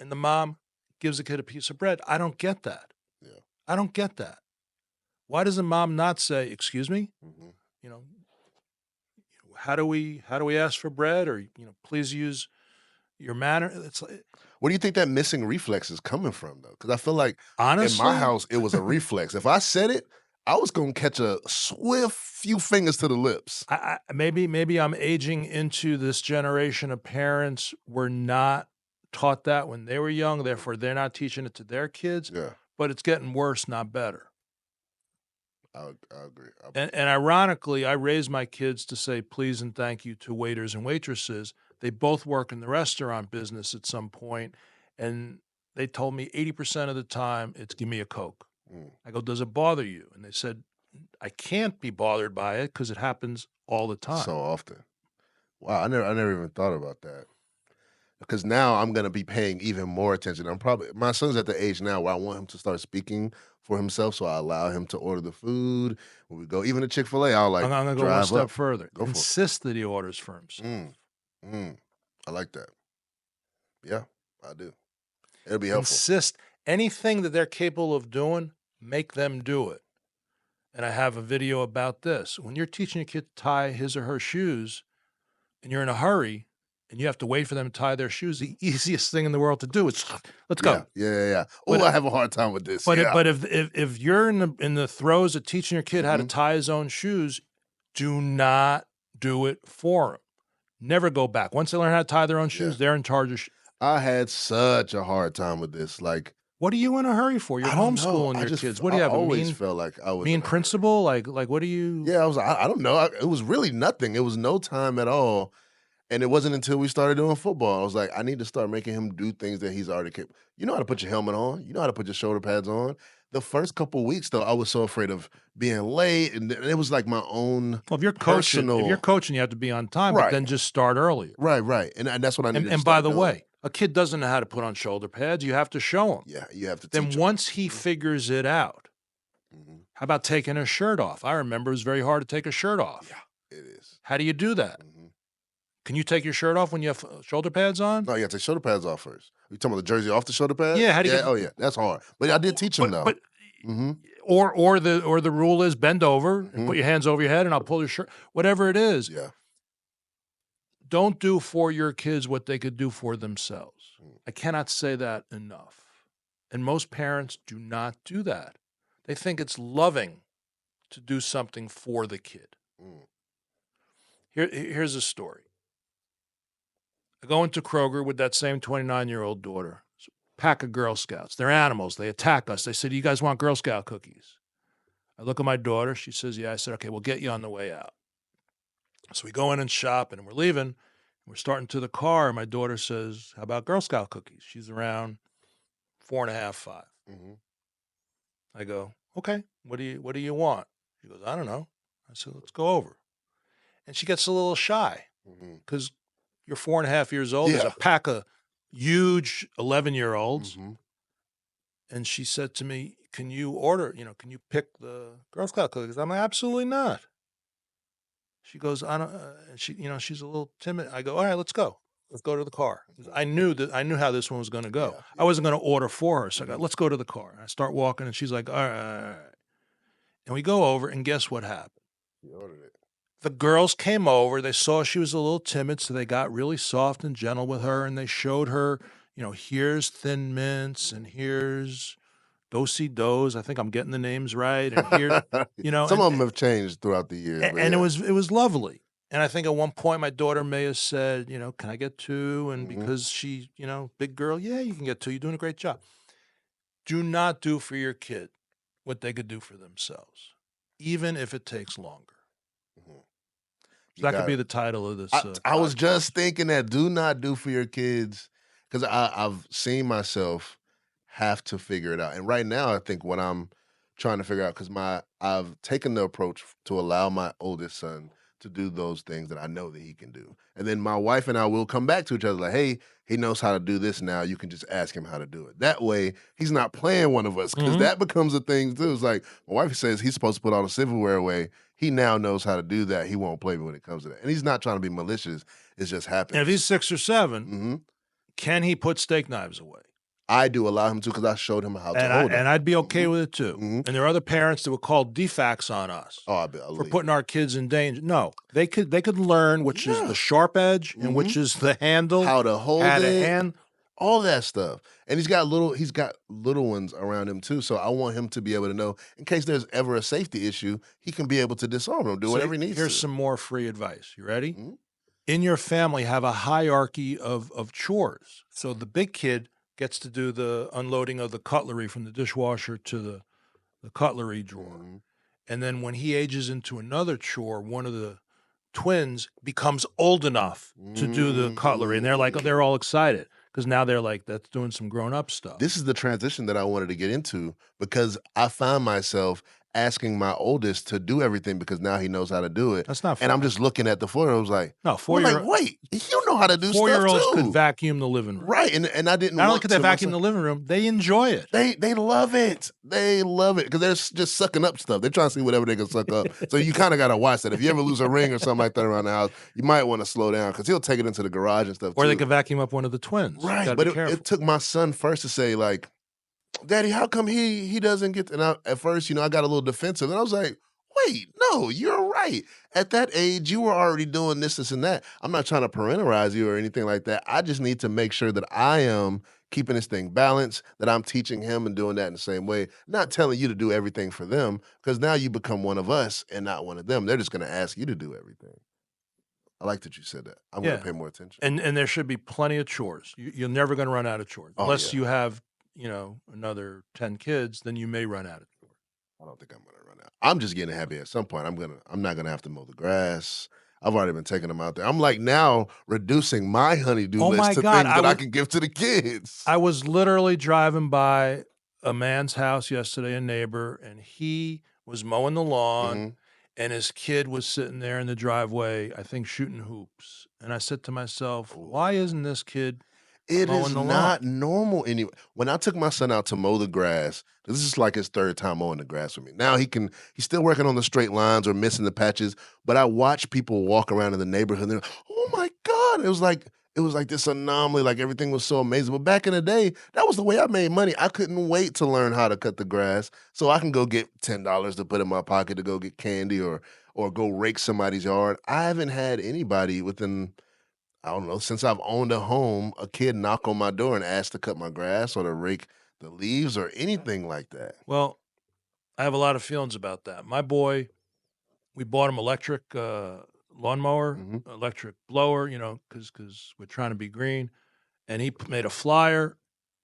and the mom gives the kid a piece of bread. I don't get that. Yeah. I don't get that. Why does a mom not say, "Excuse me, you know, how do we ask for bread?" Or, "Please use your manner." It's like, Where do you think that missing reflex is coming from, though? Because I feel like in my honestly, house, it was a reflex. If I said it, I was gonna catch a swift few fingers to the lips. maybe I'm aging into this generation of parents were not taught that when they were young, therefore they're not teaching it to their kids, Yeah, but it's getting worse, not better. I agree. And ironically, I raised my kids to say please and thank you to waiters and waitresses. They both work in the restaurant business at some point, and they told me 80% of the time it's give me a Coke. I go, does it bother you? And they said, I can't be bothered by it because it happens all the time. So often. Wow, I never even thought about that. Because now I'm gonna be paying even more attention. My son's at the age now where I want him to start speaking for himself, so I allow him to order the food when we go. Even to Chick-fil-A, I'll I'm like going to go one drive step up. further. Go for it. Insist that he orders for himself. Mm. I like that. Yeah, I do. It'll be helpful. Insist anything that they're capable of doing, make them do it. And I have a video about this. When you're teaching a kid to tie his or her shoes and you're in a hurry and you have to wait for them to tie their shoes, the easiest thing in the world to do is let's go. Yeah. Oh, But I have a hard time with this. But yeah. if you're in the throes of teaching your kid how to tie his own shoes, do not do it for him. Never go back. Once they learn how to tie their own shoes, they're in charge of. I had such a hard time with this. Like, What are you in a hurry for? You're I don't know. homeschooling your kids. What do you have? I A always mean, felt like I was mean in a hurry. principal? Like what do you? Yeah, I don't know. It was really nothing. It was no time at all. And it wasn't until we started doing football. I was like, I need to start making him do things that he's already capable. You know how to put your helmet on. You know how to put your shoulder pads on. The first couple weeks, though, I was so afraid of being late, and it was like my own. Well, if you're personal. coaching, you have to be on time, but then just start earlier. Right, and that's what I need. And by the way, a kid doesn't know how to put on shoulder pads. You have to show him. Yeah, you have to. Then once he figures it out, how about taking a shirt off? I remember it was very hard to take a shirt off. Yeah, it is. How do you do that? Can you take your shirt off when you have shoulder pads on? No, you have to take shoulder pads off first. You talking about the jersey off the shoulder pads? Yeah. How do you? Oh yeah, that's hard. But I did teach him though. But or the rule is bend over and put your hands over your head, and I'll pull your shirt. Whatever it is. Yeah. Don't do for your kids what they could do for themselves. I cannot say that enough. And most parents do not do that. They think it's loving to do something for the kid. Here's a story. I go into Kroger with that same 29-year-old daughter. Pack of Girl Scouts. They're animals. They attack us. They say, do you guys want Girl Scout cookies? I look at my daughter. She says, yeah. I said, okay, we'll get you on the way out. So we go in and shop, and we're leaving. We're starting to the car, and my daughter says, how about Girl Scout cookies? She's around 4.5, 5. I go, okay, what do you want? She goes, I don't know. I said, let's go over. And she gets a little shy because you're 4.5 years old. There's a pack of huge 11-year-olds. And she said to me, can you can you pick the Girl Scout cookies? I'm like, absolutely not. She goes, I don't, she's a little timid. I go, all right, let's go. Let's go to the car. I knew how this one was going to go. I wasn't going to order for her. So I go, let's go to the car. I start walking, and she's like, all right. And we go over, and guess what happened? You ordered it. The girls came over. They saw she was a little timid, so they got really soft and gentle with her, and they showed her, here's Thin Mints, and here's Do-Si-Dos. I think I'm getting the names right. And here, some of them have changed throughout the years. And it was lovely. And I think at one point my daughter may have said, can I get 2? And because she, big girl, yeah, you can get 2. You're doing a great job. Do not do for your kid what they could do for themselves, even if it takes longer. So that could be the title of this. I was just thinking that. Do not do for your kids, because I've seen myself have to figure it out. And right now, I think what I'm trying to figure out, because I've taken the approach to allow my oldest son to do those things that I know that he can do. And then my wife and I will come back to each other like, hey, he knows how to do this now. You can just ask him how to do it. That way, he's not playing one of us, because that becomes a thing too. It's like, my wife says he's supposed to put all the silverware away. He now knows how to do that. He won't play me when it comes to that. And he's not trying to be malicious. It's just happening. And if he's 6 or 7, can he put steak knives away? I do allow him to because I showed him how to hold him. I'd be okay with it too. Mhm. And there are other parents that would call defects on us Oh, I for believe putting it. our kids in danger. No, they could learn which is Yeah. the sharp edge and which is the handle, How to hold how to it, hand. all that stuff. And he's got little ones around him too. So I want him to be able to know in case there's ever a safety issue, he can be able to disarm him, do So whatever he needs here's to. some more free advice. You ready? Mhm. In your family, have a hierarchy of chores. So the big kid gets to do the unloading of the cutlery from the dishwasher to the cutlery drawer. Mhm. And then when he ages into another chore, one of the twins becomes old enough to do the cutlery. And they're all excited because now they're like, that's doing some grown up stuff. This is the transition that I wanted to get into because I find myself asking my oldest to do everything because now he knows how to do it. That's not And fair. I'm just looking at the floor and I was like, No, I'm like, 4-year wait, you know how to do stuff 4-year-olds too. could vacuum the living room. Right. And I didn't Not only want could they to vacuum myself- the living room, they enjoy it. They love it. They love it because they're just sucking up stuff. They're trying to see whatever they can suck up. So you kind of got to watch that. If you ever lose a ring or something like that around the house, you might want to slow down because he'll take it into the garage and stuff Or too. they could vacuum up one of the twins. Right. Gotta But be careful. it took my son first to say like, Daddy, how come he doesn't get? And at first, I got a little defensive, and I was like, wait, no, you're right. At that age, you were already doing this, and that. I'm not trying to parentalize you or anything like that. I just need to make sure that I am keeping this thing balanced, that I'm teaching him and doing that in the same way, not telling you to do everything for them, because now you become one of us and not one of them. They're just going to ask you to do everything. I like that you said that. I'm going to pay more attention. And there should be plenty of chores. You're never going to run out of chores. Oh, Unless yeah. you have, another 10 kids, then you may run out of chores. I don't think I'm gonna run out. I'm just getting happy at some point. I'm not gonna have to mow the grass. I've already been taking them out there. I'm like now reducing my honey-do Oh list my to God, things that I can give to the kids. I was literally driving by a man's house yesterday, a neighbor, and he was mowing the lawn, Mhm. and his kid was sitting there in the driveway, I think shooting hoops. And I said to myself, why isn't this kid It mowing is the not lawn? normal anyway. When I took my son out to mow the grass, this is like his third time mowing the grass with me. Now he's still working on the straight lines or missing the patches, but I watch people walk around in the neighborhood and they're, oh my God. It was like this anomaly, like everything was so amazing. But back in the day, that was the way I made money. I couldn't wait to learn how to cut the grass so I can go get $10 to put in my pocket to go get candy or go rake somebody's yard. I haven't had anybody within, I don't know, since I've owned a home, a kid knock on my door and ask to cut my grass or to rake the leaves or anything like that. Well, I have a lot of feelings about that. My boy, we bought him electric lawnmower, Mhm. electric blower, because we're trying to be green. And he made a flyer,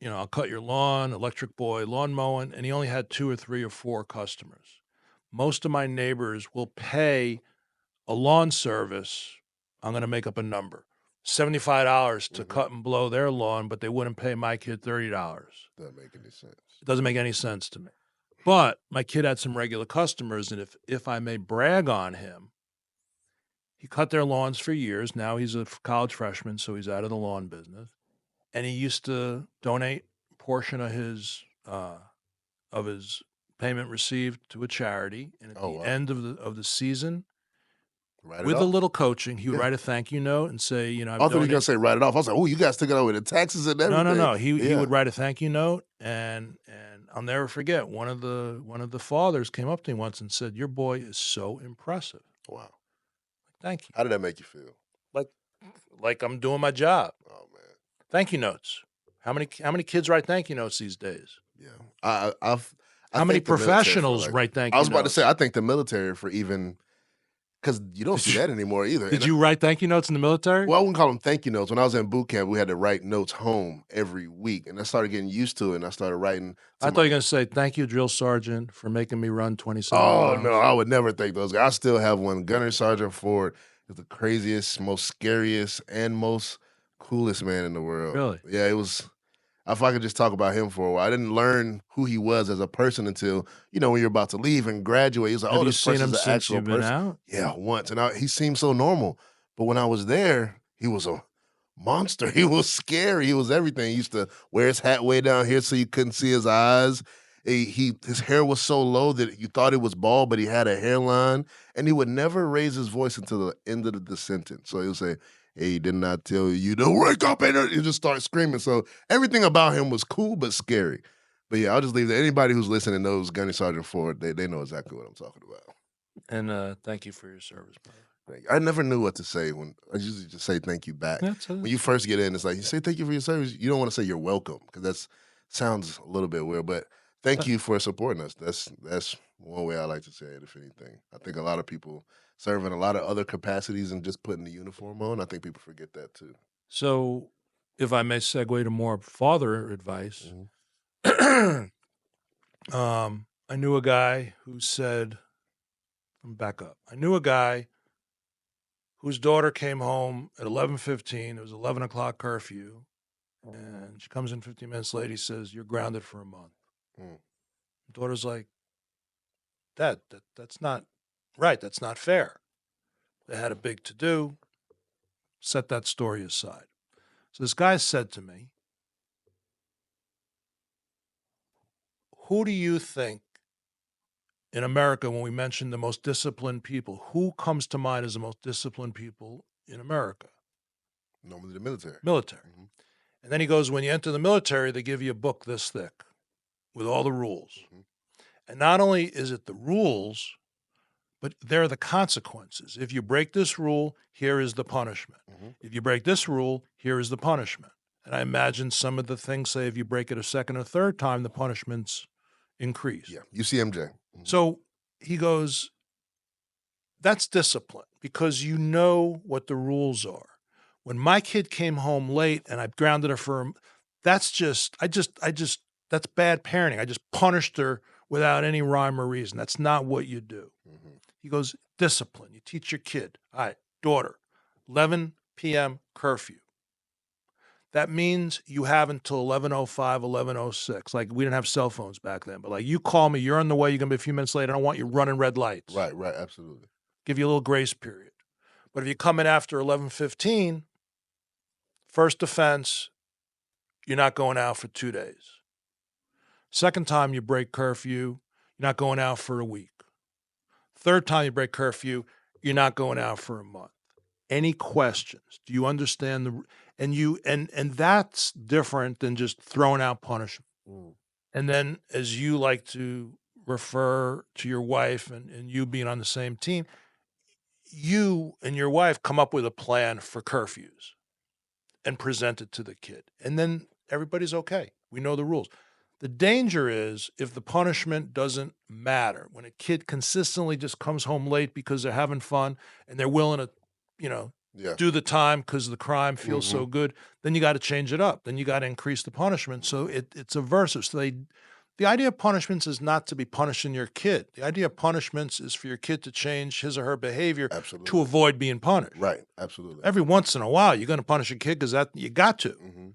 I'll cut your lawn, electric boy lawn mowing. And he only had 2 or 3 or 4 customers. Most of my neighbors will pay a lawn service. I'm going to make up a number. $75 to cut and blow their lawn, but they wouldn't pay my kid $30. Doesn't make any sense. It doesn't make any sense to me. But my kid had some regular customers, and if I may brag on him, he cut their lawns for years. Now he's a college freshman, so he's out of the lawn business. And he used to donate a portion of his payment received to a charity. And at the end of the season, with a little coaching, he would write a thank you note and say, I thought he was gonna say write it off. I was like, oh, you guys took it over the taxes and everything. No. He would write a thank you note, and I'll never forget one of the fathers came up to me once and said, "Your boy is so impressive." Wow. Thank you. How did that make you feel? Like I'm doing my job. Oh man. Thank you notes. How many kids write thank you notes these days? Yeah. I How many thank the military for, professionals write thank you I was about to notes? say, I think the military for even, because you don't see that anymore either. Did you write thank you notes in the military? Well, I wouldn't call them thank you notes. When I was in boot camp, we had to write notes home every week, and I started getting used to it. And I started writing. I thought you were going to say thank you, drill sergeant, for making me run 27 Oh miles. no, I would never thank those guys. I still have one. Gunner Sergeant Ford is the craziest, most scariest, and most coolest man in the world. Really? Yeah, it was. If I could just talk about him for a while, I didn't learn who he was as a person until when you're about to leave and graduate. He's like, Have oh, you this seen him person's an since actual you've been person. out? Yeah, once, and he seemed so normal. But when I was there, he was a monster. He was scary. He was everything. He used to wear his hat way down here so you couldn't see his eyes. His hair was so low that you thought it was bald, but he had a hairline, and he would never raise his voice until the end of the sentence. So he would say, Hey, didn't I tell you to wake up? And you just start screaming. So everything about him was cool but scary. But yeah, I'll just leave that. Anybody who's listening knows Gunny Sergeant Ford. They know exactly what I'm talking about. And thank you for your service, brother. I never knew what to say when I usually just say thank you back. That's When you first get in, it's like you say thank you for your service. You don't want to say you're welcome because that sounds a little bit weird. But thank you for supporting us. That's one way I like to say it. If anything, I think a lot of people serve in a lot of other capacities and just putting the uniform on. I think people forget that too. So, if I may segue to more father advice, Mhm. I knew a guy who said, back up. I knew a guy whose daughter came home at 11:15. It was 11 o'clock curfew. And she comes in 15 minutes late. He says, "You're grounded for a month." Mm. Daughter's like, "Dad, that's not right. That's not fair." They had a big to do. Set that story aside. So this guy said to me, "Who do you think in America, when we mention the most disciplined people, who comes to mind as the most disciplined people in America?" Normally the military. Military. Mm-hmm. And then he goes, "When you enter the military, they give you a book this thick with all the rules. Mm-hmm. And not only is it the rules, but there are the consequences. If you break this rule, here is the punishment. Mm-hmm. If you break this rule, here is the punishment." And I imagine some of the things say if you break it a second or third time, the punishments increase. Yeah, UCMJ. Mm-hmm. So he goes, that's discipline because you know what the rules are. When my kid came home late and I grounded her for, that's that's bad parenting. I just punished her without any rhyme or reason. That's not what you do. Mm-hmm. He goes, discipline. You teach your kid. All right, daughter, 11 p.m. curfew. That means you have until 11:05, 11:06. Like, we didn't have cell phones back then, but like, you call me, you're on the way, you're going to be a few minutes late. I don't want you running red lights. Right, absolutely. Give you a little grace period. But if you come in after 11:15, first offense, you're not going out for 2 days. Second time you break curfew, you're not going out for a week. Third time you break curfew, you're not going out for a month. Any questions? Do you understand and that's different than just throwing out punishment. Mm. And then, as you like to refer to your wife and you being on the same team, you and your wife come up with a plan for curfews and present it to the kid. And then everybody's okay. We know the rules. The danger is if the punishment doesn't matter, when a kid consistently just comes home late because they're having fun and they're willing to, Yeah. do the time because the crime feels so Mhm. good, then you got to change it up. Then you got to increase the punishment. So it's aversive. So the idea of punishments is not to be punishing your kid. The idea of punishments is for your kid to change his or her behavior Absolutely. to avoid being punished. Right, absolutely. Every once in a while, you're going to punish a kid because that you got to. Mhm.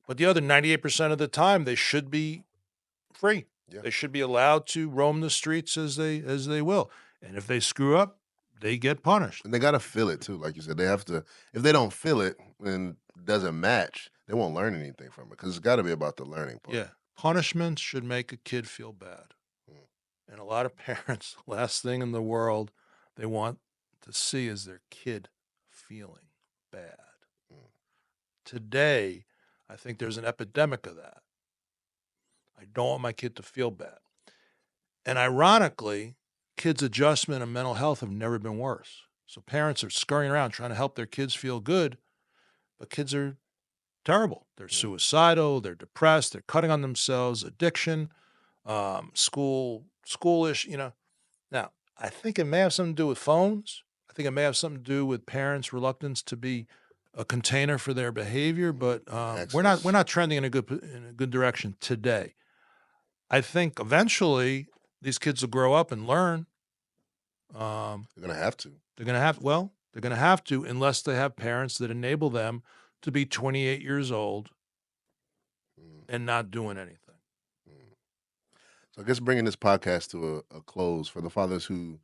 But the other 98% of the time, they should be free. Yeah. They should be allowed to roam the streets as they will. And if they screw up, they get punished. And they gotta feel it too, like you said. They have to if they don't feel it and it doesn't match, they won't learn anything from it because it's gotta be about the learning part. Yeah. Punishments should make a kid feel bad. Mm. And a lot of parents, last thing in the world they want to see is their kid feeling bad. Mm. Today, I think there's an epidemic of that. I don't want my kid to feel bad. And ironically, kids' adjustment and mental health have never been worse. So parents are scurrying around trying to help their kids feel good, but kids are terrible. They're suicidal, they're depressed, they're cutting on themselves, addiction, schoolish, Now, I think it may have something to do with phones. I think it may have something to do with parents' reluctance to be a container for their behavior, but we're not trending in a good direction today. I think eventually these kids will grow up and learn. They're gonna have to. They're going to have to unless they have parents that enable them to be 28 years old Mm. and not doing anything. Mm. So I guess bringing this podcast to a close for the fathers who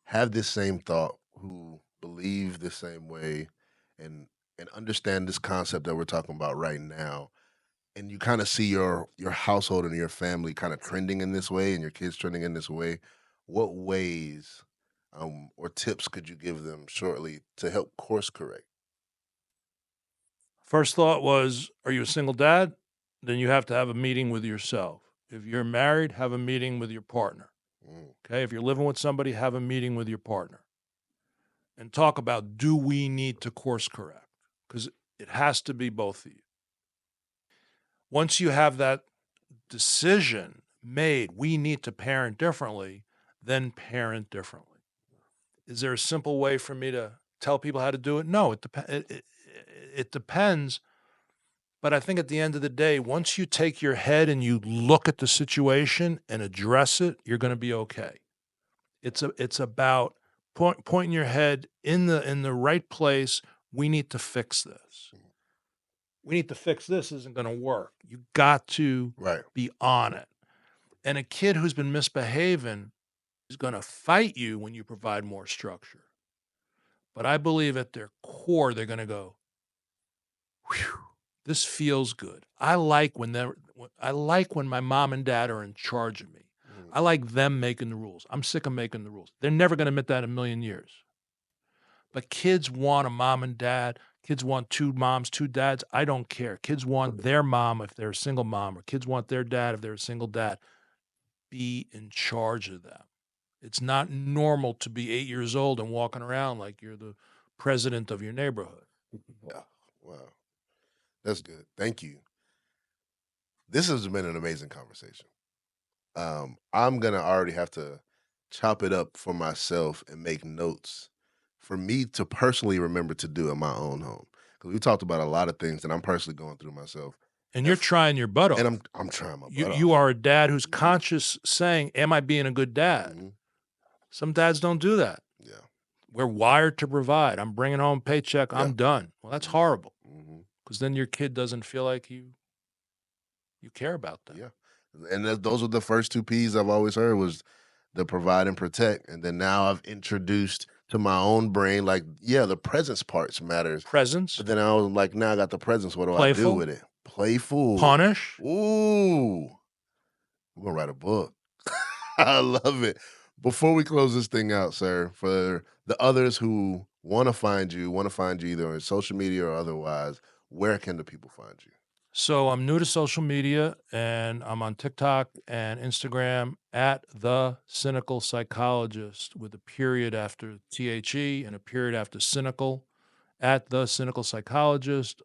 have this same thought, who believe the same way, and understand this concept that we're talking about right now, and you kind of see your household and your family kind of trending in this way, and your kids trending in this way. What ways or tips could you give them shortly to help course correct? First thought was, are you a single dad? Then you have to have a meeting with yourself. If you're married, have a meeting with your partner. Okay. If you're living with somebody, have a meeting with your partner and talk about, do we need to course correct? Because it has to be both of you. Once you have that decision made, we need to parent differently, then parent differently. Is there a simple way for me to tell people how to do it? No, it depends. But I think at the end of the day, once you take your head and you look at the situation and address it, you're going to be okay. It's about pointing your head in the right place. We need to fix this. We need to fix this isn't going to work. You got to be on it. And a kid who's been misbehaving is going to fight you when you provide more structure. But I believe at their core, they're going to go, whew, this feels good. I like when my mom and dad are in charge of me. I like them making the rules. I'm sick of making the rules. They're never going to admit that in a million years. But kids want a mom and dad. Kids want two moms, two dads. I don't care. Kids want their mom if they're a single mom, or kids want their dad if they're a single dad. Be in charge of them. It's not normal to be 8 years old and walking around like you're the president of your neighborhood. Yeah. Wow. That's good. Thank you. This has been an amazing conversation. I'm going to already have to chop it up for myself and make notes for me to personally remember to do in my own home. Because we talked about a lot of things that I'm personally going through myself. And you're trying your butt off. And I'm trying my butt off. You are a dad who's conscious saying, am I being a good dad? Some dads don't do that. Yeah. We're wired to provide. I'm bringing home a paycheck. I'm done. Well, that's horrible. Because then your kid doesn't feel like you care about them. Yeah. And those were the first two P's I've always heard, was the provide and protect. And then now I've introduced to my own brain, like, yeah, the presence parts matters. Presence. But then I was like, now I got the presence. What do Playful. I do with it? Playful. Punish. Ooh. We're going to write a book. I love it. Before we close this thing out, sir, for the others who want to find you either on social media or otherwise, where can the people find you? So I'm new to social media, and I'm on TikTok and Instagram at The Cynical Psychologist, with a period after THE and a period after cynical, at The Cynical Psychologist,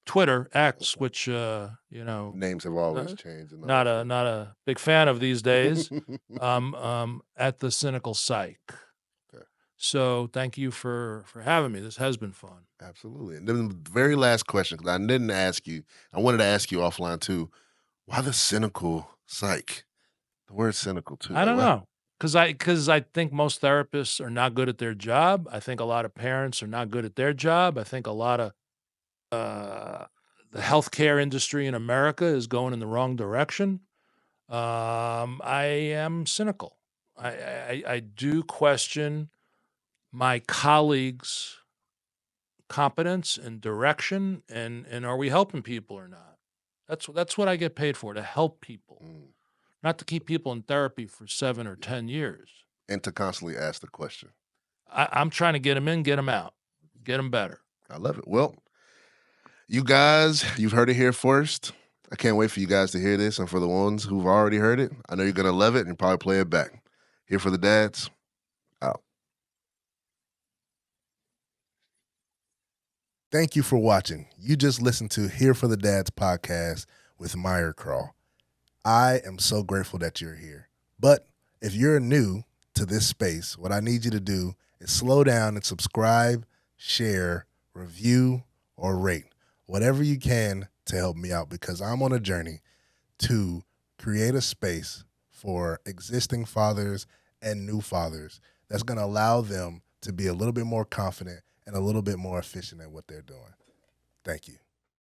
Twitter, X, which, names have always changed. Not a big fan of these days. At The Cynical Psych. Okay. So thank you for having me. This has been fun. Absolutely. And then the very last question, because I didn't ask you, I wanted to ask you offline too. Why the cynical psych? The word cynical too. I don't know. Because I think most therapists are not good at their job. I think a lot of parents are not good at their job. I think a lot of the healthcare industry in America is going in the wrong direction. I am cynical. I do question my colleagues' competence and direction, and are we helping people or not? That's what I get paid for, to help people, not to keep people in therapy for 7 or 10 years. And to constantly ask the question. I'm trying to get them in, get them out, get them better. I love it. Well, you guys, you've heard it here first. I can't wait for you guys to hear this. And for the ones who've already heard it, I know you're going to love it and probably play it back. Here for the dads, out. Thank you for watching. You just listened to Here for the Dads podcast with Myer Krah. I am so grateful that you're here. But if you're new to this space, what I need you to do is slow down and subscribe, share, review, or rate. Whatever you can to help me out, because I'm on a journey to create a space for existing fathers and new fathers that's going to allow them to be a little bit more confident and a little bit more efficient at what they're doing. Thank you.